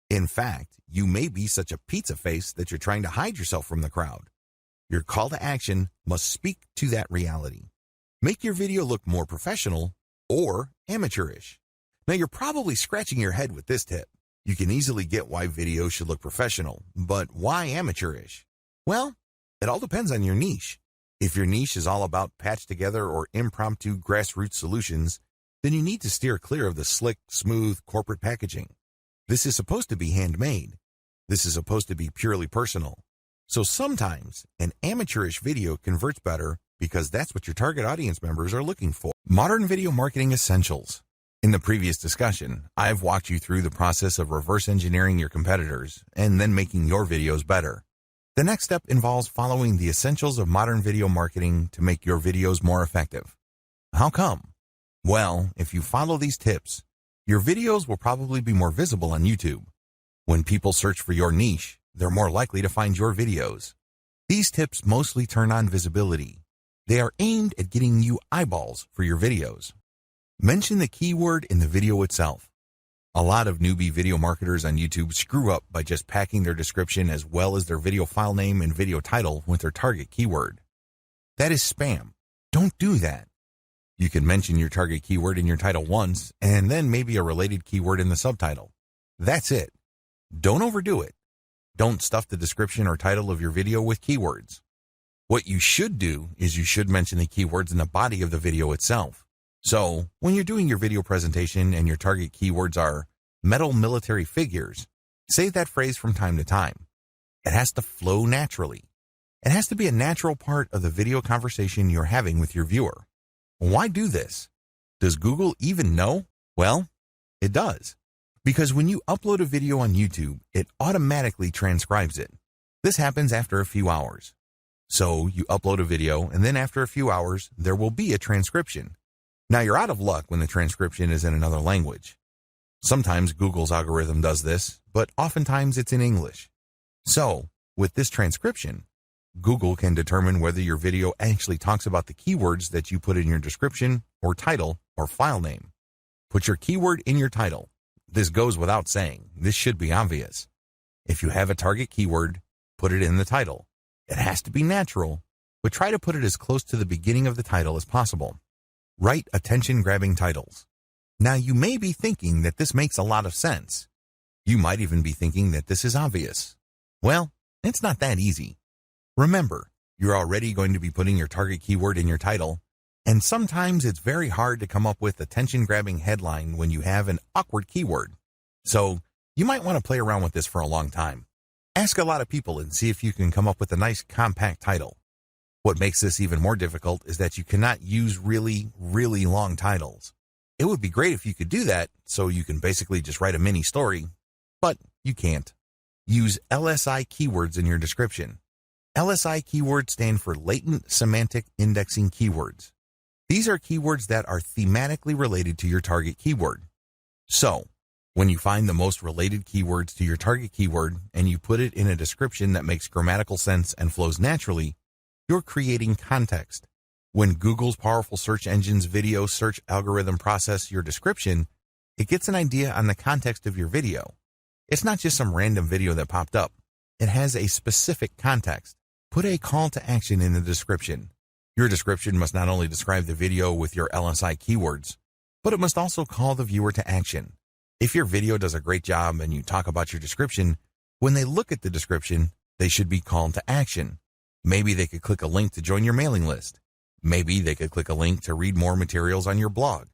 In fact, you may be such a pizza face that you're trying to hide yourself from the crowd. Your call to action must speak to that reality. Make your video look more professional or amateurish. Now, you're probably scratching your head with this tip. You can easily get why videos should look professional, but why amateurish? Well, it all depends on your niche. If your niche is all about patched together or impromptu grassroots solutions, then you need to steer clear of the slick, smooth corporate packaging. This is supposed to be handmade. This is supposed to be purely personal. So sometimes an amateurish video converts better because that's what your target audience members are looking for. Modern video marketing essentials. In the previous discussion, I've walked you through the process of reverse engineering your competitors and then making your videos better. The next step involves following the essentials of modern video marketing to make your videos more effective. How come? Well, if you follow these tips, your videos will probably be more visible on YouTube. When people search for your niche, they're more likely to find your videos. These tips mostly turn on visibility. They are aimed at getting you eyeballs for your videos. Mention the keyword in the video itself. A lot of newbie video marketers on YouTube screw up by just packing their description as well as their video file name and video title with their target keyword. That is spam. Don't do that. You can mention your target keyword in your title once and then maybe a related keyword in the subtitle. That's it. Don't overdo it. Don't stuff the description or title of your video with keywords. What you should do is you should mention the keywords in the body of the video itself. So, when you're doing your video presentation and your target keywords are metal military figures, say that phrase from time to time. It has to flow naturally. It has to be a natural part of the video conversation you're having with your viewer. Why do this? Does Google even know? Well, it does. Because when you upload a video on YouTube, it automatically transcribes it. This happens after a few hours. So you upload a video, and then after a few hours, there will be a transcription. Now you're out of luck when the transcription is in another language. Sometimes Google's algorithm does this, but oftentimes it's in English. So, with this transcription, Google can determine whether your video actually talks about the keywords that you put in your description or title or file name. Put your keyword in your title. This goes without saying. This should be obvious. If you have a target keyword, put it in the title. It has to be natural, but try to put it as close to the beginning of the title as possible. Write attention-grabbing titles. Now, you may be thinking that this makes a lot of sense. You might even be thinking that this is obvious. Well, it's not that easy. Remember, you're already going to be putting your target keyword in your title, and sometimes it's very hard to come up with attention-grabbing headline when you have an awkward keyword. So, you might want to play around with this for a long time. Ask a lot of people and see if you can come up with a nice compact title. What makes this even more difficult is that you cannot use really, really long titles. It would be great if you could do that, so you can basically just write a mini story, but you can't. Use LSI keywords in your description. LSI keywords stand for Latent Semantic Indexing Keywords. These are keywords that are thematically related to your target keyword. So, when you find the most related keywords to your target keyword and you put it in a description that makes grammatical sense and flows naturally, you're creating context. When Google's powerful search engine's video search algorithm processes your description, it gets an idea on the context of your video. It's not just some random video that popped up. It has a specific context. Put a call to action in the description. Your description must not only describe the video with your LSI keywords, but it must also call the viewer to action. If your video does a great job and you talk about your description, when they look at the description, they should be called to action. Maybe they could click a link to join your mailing list. Maybe they could click a link to read more materials on your blog.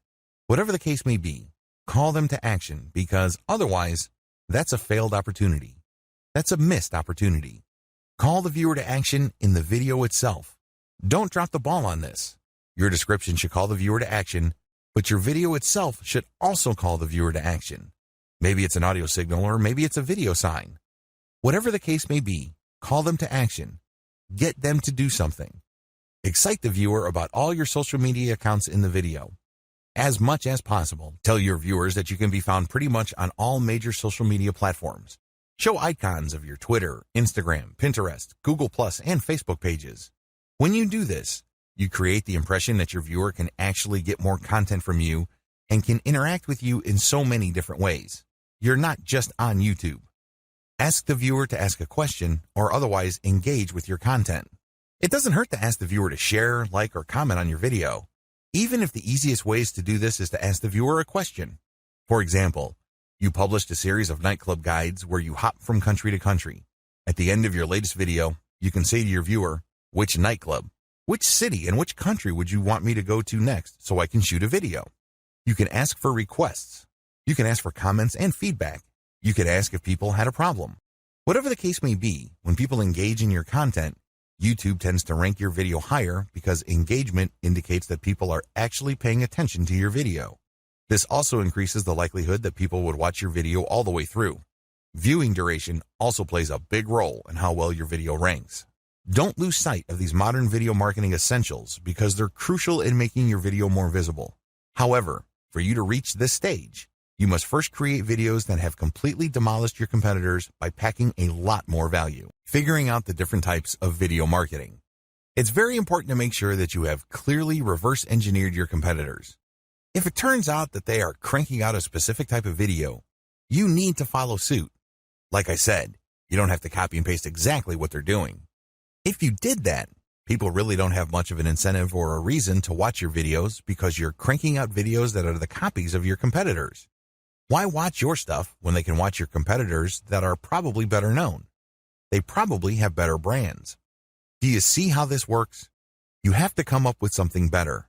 Whatever the case may be, call them to action because otherwise, that's a failed opportunity. That's a missed opportunity. Call the viewer to action in the video itself. Don't drop the ball on this. Your description should call the viewer to action, but your video itself should also call the viewer to action. Maybe it's an audio signal or maybe it's a video sign. Whatever the case may be, call them to action. Get them to do something. Excite the viewer about all your social media accounts in the video. As much as possible, tell your viewers that you can be found pretty much on all major social media platforms. Show icons of your Twitter, Instagram, Pinterest, Google+, and Facebook pages. When you do this, you create the impression that your viewer can actually get more content from you and can interact with you in so many different ways. You're not just on YouTube. Ask the viewer to ask a question or otherwise engage with your content. It doesn't hurt to ask the viewer to share, like, or comment on your video. Even if the easiest ways to do this is to ask the viewer a question. For example, you published a series of nightclub guides where you hop from country to country. At the end of your latest video, you can say to your viewer, which nightclub, which city, and which country would you want me to go to next so I can shoot a video? You can ask for requests. You can ask for comments and feedback. You could ask if people had a problem. Whatever the case may be, when people engage in your content, YouTube tends to rank your video higher because engagement indicates that people are actually paying attention to your video. This also increases the likelihood that people would watch your video all the way through. Viewing duration also plays a big role in how well your video ranks. Don't lose sight of these modern video marketing essentials because they're crucial in making your video more visible. However, for you to reach this stage, you must first create videos that have completely demolished your competitors by packing a lot more value. Figuring out the different types of video marketing. It's very important to make sure that you have clearly reverse engineered your competitors. If it turns out that they are cranking out a specific type of video, you need to follow suit. Like I said, you don't have to copy and paste exactly what they're doing. If you did that, people really don't have much of an incentive or a reason to watch your videos because you're cranking out videos that are the copies of your competitors. Why watch your stuff when they can watch your competitors that are probably better known? They probably have better brands. Do you see how this works? You have to come up with something better.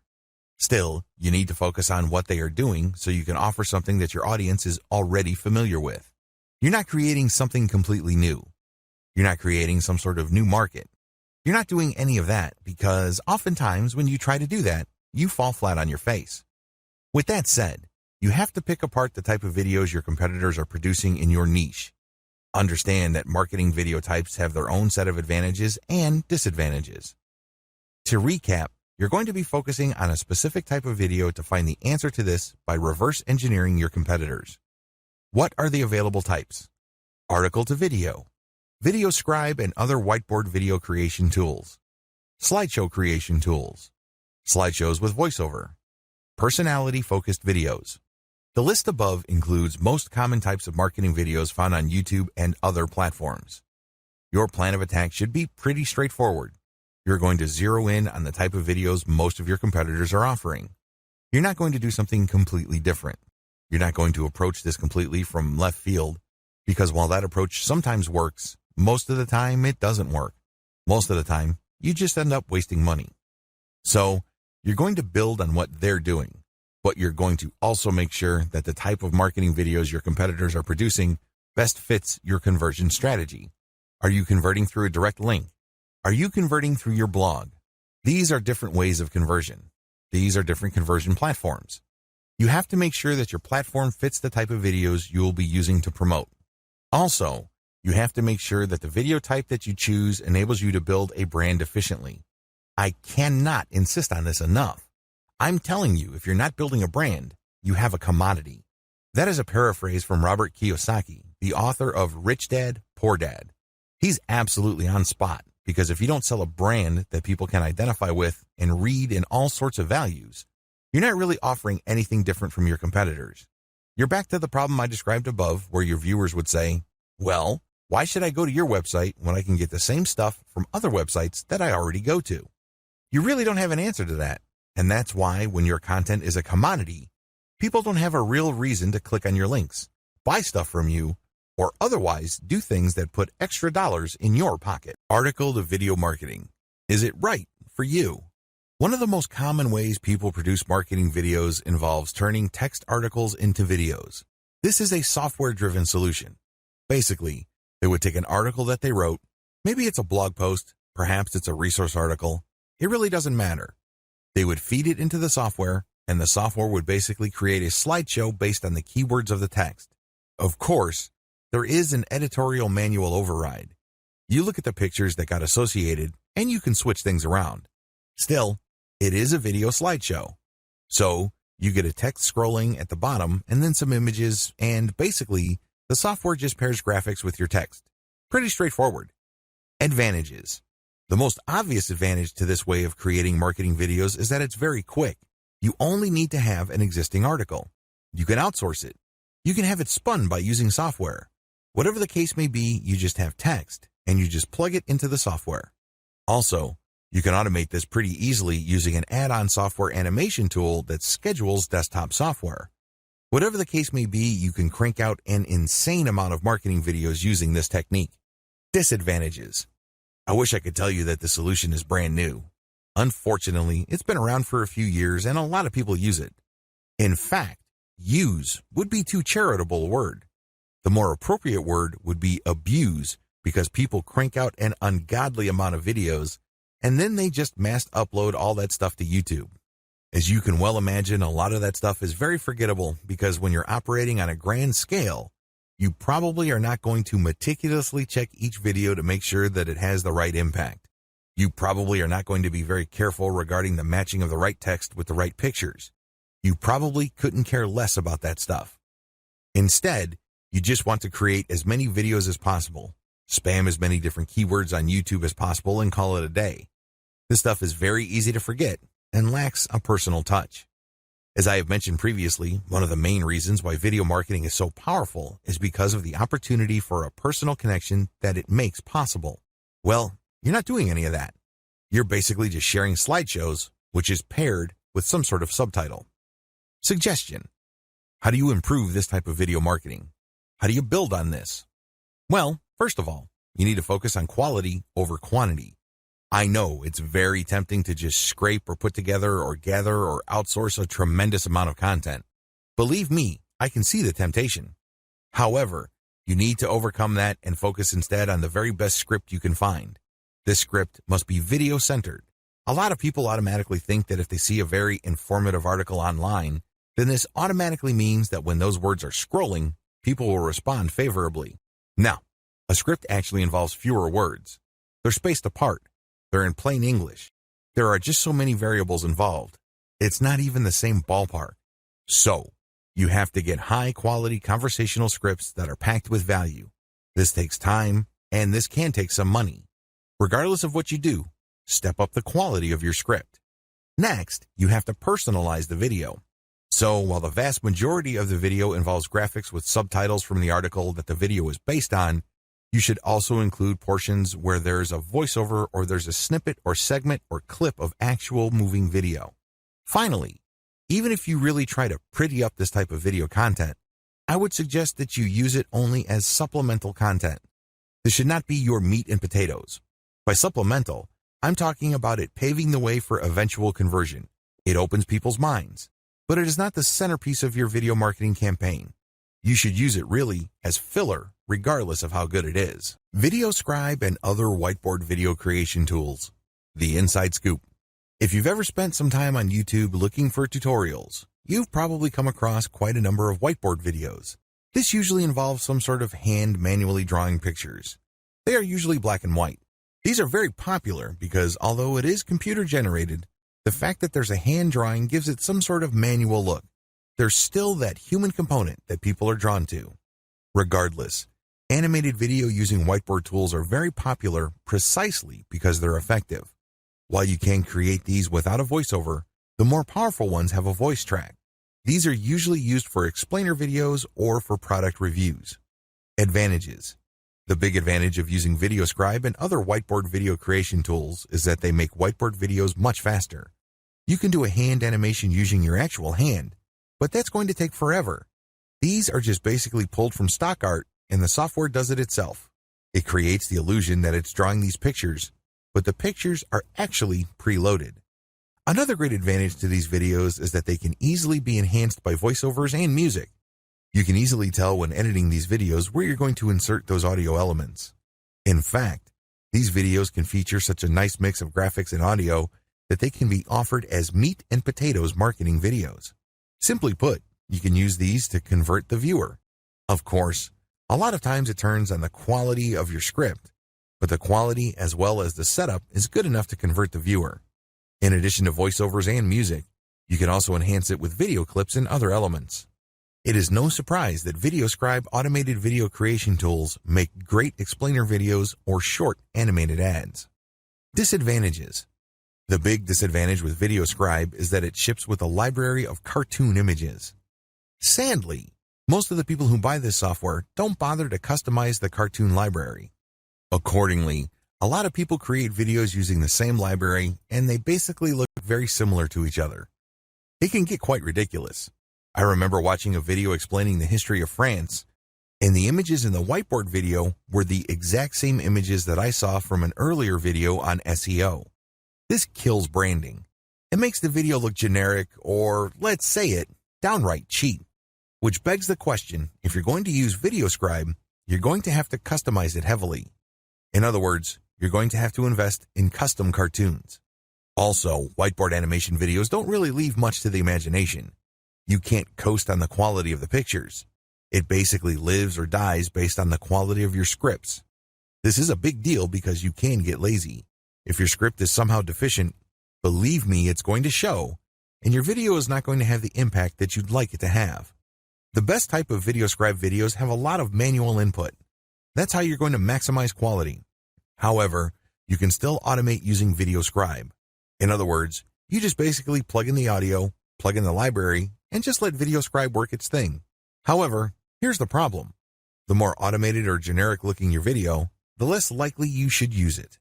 Still, you need to focus on what they are doing so you can offer something that your audience is already familiar with. You're not creating something completely new. You're not creating some sort of new market. You're not doing any of that because oftentimes when you try to do that, you fall flat on your face. With that said, you have to pick apart the type of videos your competitors are producing in your niche. Understand that marketing video types have their own set of advantages and disadvantages. To recap, you're going to be focusing on a specific type of video to find the answer to this by reverse engineering your competitors. What are the available types? Article to video, Video Scribe and other whiteboard video creation tools, slideshow creation tools, slideshows with voiceover, personality-focused videos. The list above includes most common types of marketing videos found on YouTube and other platforms. Your plan of attack should be pretty straightforward. You're going to zero in on the type of videos most of your competitors are offering. You're not going to do something completely different. You're not going to approach this completely from left field because while that approach sometimes works, most of the time it doesn't work. Most of the time, you just end up wasting money. So, you're going to build on what they're doing, but you're going to also make sure that the type of marketing videos your competitors are producing best fits your conversion strategy. Are you converting through a direct link? Are you converting through your blog? These are different ways of conversion. These are different conversion platforms. You have to make sure that your platform fits the type of videos you will be using to promote. Also, you have to make sure that the video type that you choose enables you to build a brand efficiently. I cannot insist on this enough. I'm telling you, if you're not building a brand, you have a commodity. That is a paraphrase from Robert Kiyosaki, the author of Rich Dad, Poor Dad. He's absolutely on spot because if you don't sell a brand that people can identify with and read in all sorts of values, you're not really offering anything different from your competitors. You're back to the problem I described above where your viewers would say, well, why should I go to your website when I can get the same stuff from other websites that I already go to? You really don't have an answer to that. And that's why when your content is a commodity, people don't have a real reason to click on your links, buy stuff from you, or otherwise do things that put extra dollars in your pocket. Article to video marketing. Is it right for you? One of the most common ways people produce marketing videos involves turning text articles into videos. This is a software-driven solution. Basically, they would take an article that they wrote, maybe it's a blog post, perhaps it's a resource article, it really doesn't matter. They would feed it into the software, and the software would basically create a slideshow based on the keywords of the text. Of course, there is an editorial manual override. You look at the pictures that got associated, and you can switch things around. Still, it is a video slideshow. So, you get a text scrolling at the bottom and then some images, and basically, the software just pairs graphics with your text. Pretty straightforward. Advantages. The most obvious advantage to this way of creating marketing videos is that it's very quick. You only need to have an existing article. You can outsource it. You can have it spun by using software. Whatever the case may be, you just have text, and you just plug it into the software. Also, you can automate this pretty easily using an add-on software animation tool that schedules desktop software. Whatever the case may be, you can crank out an insane amount of marketing videos using this technique. Disadvantages. I wish I could tell you that the solution is brand new. Unfortunately, it's been around for a few years and a lot of people use it. In fact, use would be too charitable a word. The more appropriate word would be abuse, because people crank out an ungodly amount of videos and then they just mass upload all that stuff to YouTube. As you can well imagine, a lot of that stuff is very forgettable because when you're operating on a grand scale, you probably are not going to meticulously check each video to make sure that it has the right impact. You probably are not going to be very careful regarding the matching of the right text with the right pictures. You probably couldn't care less about that stuff. Instead, you just want to create as many videos as possible, spam as many different keywords on YouTube as possible, and call it a day. This stuff is very easy to forget and lacks a personal touch. As I have mentioned previously, one of the main reasons why video marketing is so powerful is because of the opportunity for a personal connection that it makes possible. Well, you're not doing any of that. You're basically just sharing slideshows, which is paired with some sort of subtitle. Suggestion: how do you improve this type of video marketing? How do you build on this? Well, first of all, you need to focus on quality over quantity. I know it's very tempting to just scrape or put together or gather or outsource a tremendous amount of content. Believe me, I can see the temptation. However, you need to overcome that and focus instead on the very best script you can find. This script must be video-centered. A lot of people automatically think that if they see a very informative article online, then this automatically means that when those words are scrolling, people will respond favorably. Now, a script actually involves fewer words. They're spaced apart. They're in plain English. There are just so many variables involved. It's not even the same ballpark. So, you have to get high-quality conversational scripts that are packed with value. This takes time, and this can take some money. Regardless of what you do, step up the quality of your script. Next, you have to personalize the video. So, while the vast majority of the video involves graphics with subtitles from the article that the video is based on, you should also include portions where there's a voiceover or there's a snippet or segment or clip of actual moving video. Finally, even if you really try to pretty up this type of video content, I would suggest that you use it only as supplemental content. This should not be your meat and potatoes. By supplemental, I'm talking about it paving the way for eventual conversion. It opens people's minds, but it is not the centerpiece of your video marketing campaign. You should use it really as filler, regardless of how good it is. VideoScribe and other whiteboard video creation tools. The inside scoop. If you've ever spent some time on YouTube looking for tutorials, you've probably come across quite a number of whiteboard videos. This usually involves some sort of hand manually drawing pictures. They are usually black and white. These are very popular because although it is computer generated, the fact that there's a hand drawing gives it some sort of manual look. There's still that human component that people are drawn to. Regardless, animated video using whiteboard tools are very popular precisely because they're effective. While you can create these without a voiceover, the more powerful ones have a voice track. These are usually used for explainer videos or for product reviews. Advantages. The big advantage of using VideoScribe and other whiteboard video creation tools is that they make whiteboard videos much faster. You can do a hand animation using your actual hand, but that's going to take forever. These are just basically pulled from stock art, and the software does it itself. It creates the illusion that it's drawing these pictures, but the pictures are actually preloaded. Another great advantage to these videos is that they can easily be enhanced by voiceovers and music. You can easily tell when editing these videos where you're going to insert those audio elements. In fact, these videos can feature such a nice mix of graphics and audio that they can be offered as meat and potatoes marketing videos. Simply put, you can use these to convert the viewer. Of course, a lot of times it turns on the quality of your script, but the quality as well as the setup is good enough to convert the viewer. In addition to voiceovers and music, you can also enhance it with video clips and other elements. It is no surprise that VideoScribe automated video creation tools make great explainer videos or short animated ads. Disadvantages. The big disadvantage with VideoScribe is that it ships with a library of cartoon images. Sadly, most of the people who buy this software don't bother to customize the cartoon library. Accordingly, a lot of people create videos using the same library, and they basically look very similar to each other. It can get quite ridiculous. I remember watching a video explaining the history of France, and the images in the whiteboard video were the exact same images that I saw from an earlier video on SEO. This kills branding. It makes the video look generic or, let's say it, downright cheap. Which begs the question, if you're going to use VideoScribe, you're going to have to customize it heavily. In other words, you're going to have to invest in custom cartoons. Also, whiteboard animation videos don't really leave much to the imagination. You can't coast on the quality of the pictures. It basically lives or dies based on the quality of your scripts. This is a big deal because you can get lazy. If your script is somehow deficient, believe me, it's going to show, and your video is not going to have the impact that you'd like it to have. The best type of VideoScribe videos have a lot of manual input. That's how you're going to maximize quality. However, you can still automate using VideoScribe. In other words, you just basically plug in the audio, plug in the library, and just let VideoScribe work its thing. However, here's the problem. The more automated or generic looking your video, the less likely you should use it.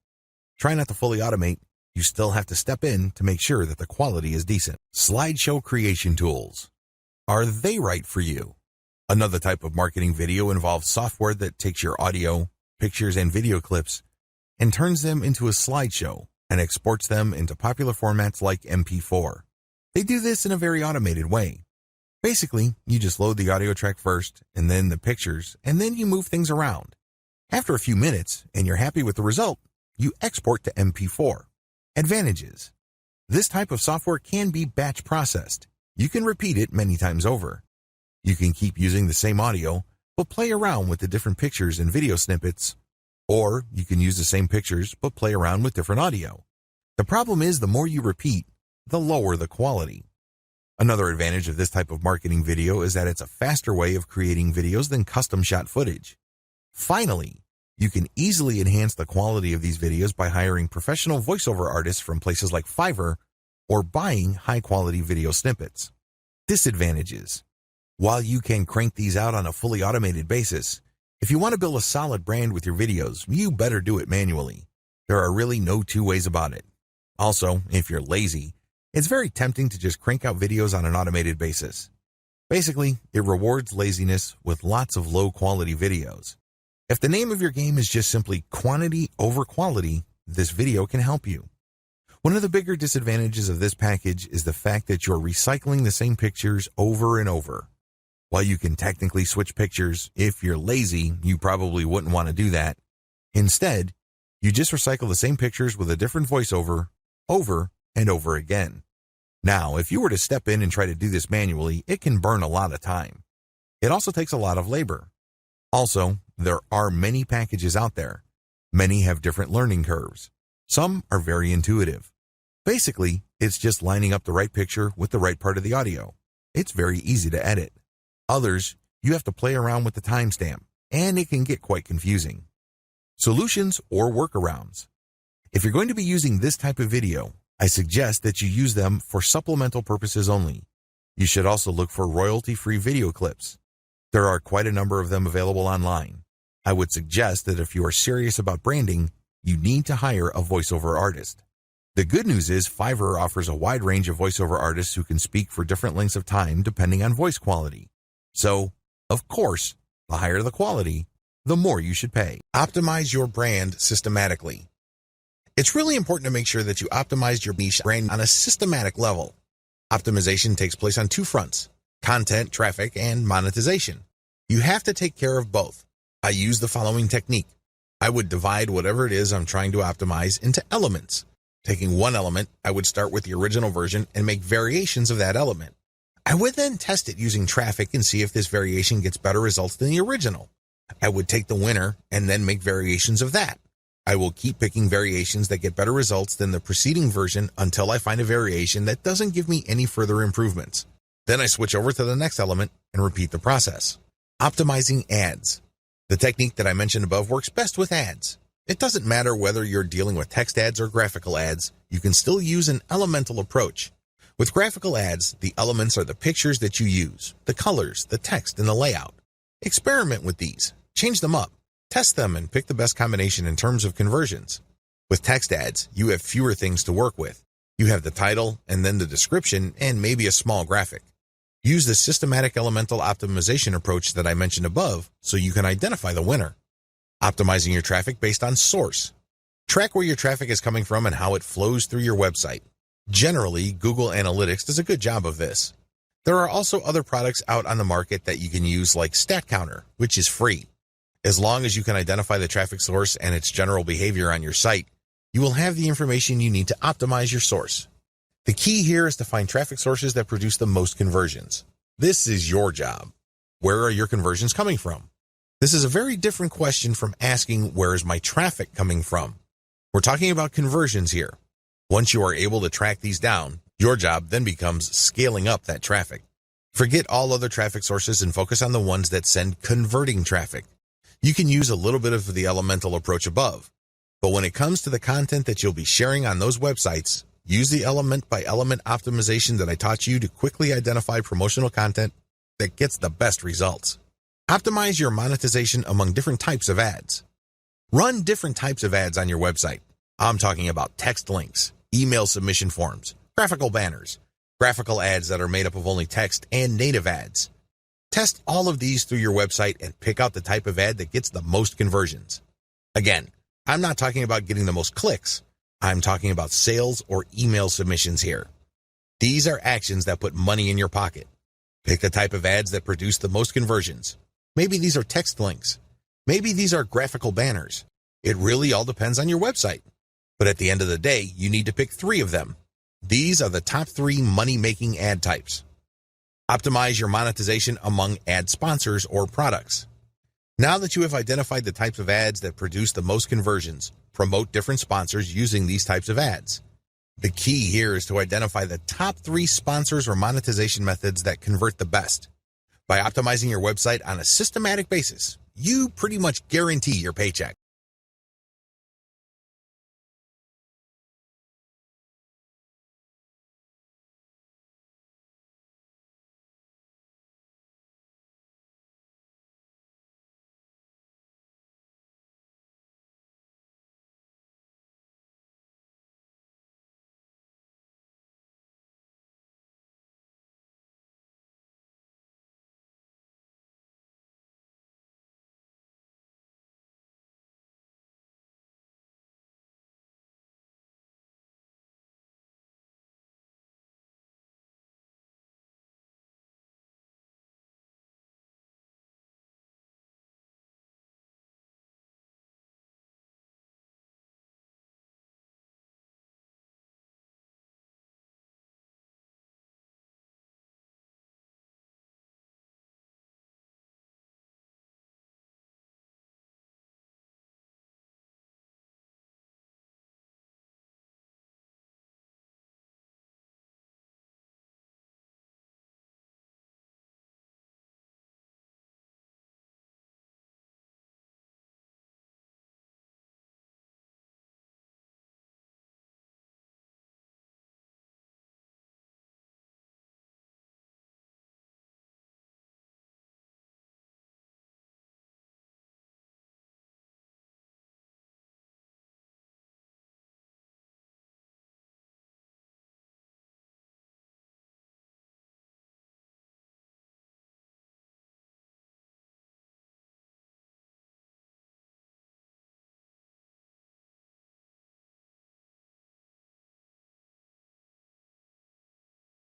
Try not to fully automate. You still have to step in to make sure that the quality is decent. Slideshow creation tools. Are they right for you? Another type of marketing video involves software that takes your audio, pictures, and video clips and turns them into a slideshow and exports them into popular formats like MP4. They do this in a very automated way. Basically, you just load the audio track first and then the pictures, and then you move things around. After a few minutes and you're happy with the result, you export to MP4. Advantages. This type of software can be batch processed. You can repeat it many times over. You can keep using the same audio, but play around with the different pictures and video snippets. Or you can use the same pictures, but play around with different audio. The problem is the more you repeat, the lower the quality. Another advantage of this type of marketing video is that it's a faster way of creating videos than custom shot footage. Finally, you can easily enhance the quality of these videos by hiring professional voiceover artists from places like Fiverr or buying high-quality video snippets. Disadvantages. While you can crank these out on a fully automated basis, if you want to build a solid brand with your videos, you better do it manually. There are really no two ways about it. Also, if you're lazy, it's very tempting to just crank out videos on an automated basis. Basically, it rewards laziness with lots of low-quality videos. If the name of your game is just simply quantity over quality, this video can help you. One of the bigger disadvantages of this package is the fact that you're recycling the same pictures over and over. While you can technically switch pictures, if you're lazy, you probably wouldn't want to do that. Instead, you just recycle the same pictures with a different voiceover over and over again. Now, if you were to step in and try to do this manually, it can burn a lot of time. It also takes a lot of labor. Also, there are many packages out there. Many have different learning curves. Some are very intuitive. Basically, it's just lining up the right picture with the right part of the audio. It's very easy to edit. Others, you have to play around with the timestamp, and it can get quite confusing. Solutions or workarounds. If you're going to be using this type of video, I suggest that you use them for supplemental purposes only. You should also look for royalty-free video clips. There are quite a number of them available online. I would suggest that if you are serious about branding, you need to hire a voiceover artist. The good news is Fiverr offers a wide range of voiceover artists who can speak for different lengths of time depending on voice quality. So, of course, the higher the quality, the more you should pay. Optimize your brand systematically. It's really important to make sure that you optimize your niche brand on a systematic level. Optimization takes place on two fronts: content, traffic, and monetization. You have to take care of both. I use the following technique. I would divide whatever it is I'm trying to optimize into elements. Taking one element, I would start with the original version and make variations of that element. I would then test it using traffic and see if this variation gets better results than the original. I would take the winner and then make variations of that. I will keep picking variations that get better results than the preceding version until I find a variation that doesn't give me any further improvements. Then I switch over to the next element and repeat the process. Optimizing ads. The technique that I mentioned above works best with ads. It doesn't matter whether you're dealing with text ads or graphical ads, you can still use an elemental approach. With graphical ads, the elements are the pictures that you use, the colors, the text, and the layout. Experiment with these. Change them up. Test them and pick the best combination in terms of conversions. With text ads, you have fewer things to work with. You have the title and then the description and maybe a small graphic. Use the systematic elemental optimization approach that I mentioned above so you can identify the winner. Optimizing your traffic based on source. Track where your traffic is coming from and how it flows through your website. Generally, Google Analytics does a good job of this. There are also other products out on the market that you can use like StatCounter, which is free. As long as you can identify the traffic source and its general behavior on your site, you will have the information you need to optimize your source. The key here is to find traffic sources that produce the most conversions. This is your job. Where are your conversions coming from? This is a very different question from asking, where is my traffic coming from? We're talking about conversions here. Once you are able to track these down, your job then becomes scaling up that traffic. Forget all other traffic sources and focus on the ones that send converting traffic. You can use a little bit of the elemental approach above, but when it comes to the content that you'll be sharing on those websites, use the element by element optimization that I taught you to quickly identify promotional content that gets the best results. Optimize your monetization among different types of ads. Run different types of ads on your website. I'm talking about text links, email submission forms, graphical banners, graphical ads that are made up of only text, and native ads. Test all of these through your website and pick out the type of ad that gets the most conversions. Again, I'm not talking about getting the most clicks. I'm talking about sales or email submissions here. These are actions that put money in your pocket. Pick the type of ads that produce the most conversions. Maybe these are text links. Maybe these are graphical banners. It really all depends on your website. But at the end of the day, you need to pick 3 of them. These are the top 3 money-making ad types. Optimize your monetization among ad sponsors or products. Now that you have identified the types of ads that produce the most conversions, promote different sponsors using these types of ads. The key here is to identify the top 3 sponsors or monetization methods that convert the best. By optimizing your website on a systematic basis, you pretty much guarantee your paycheck.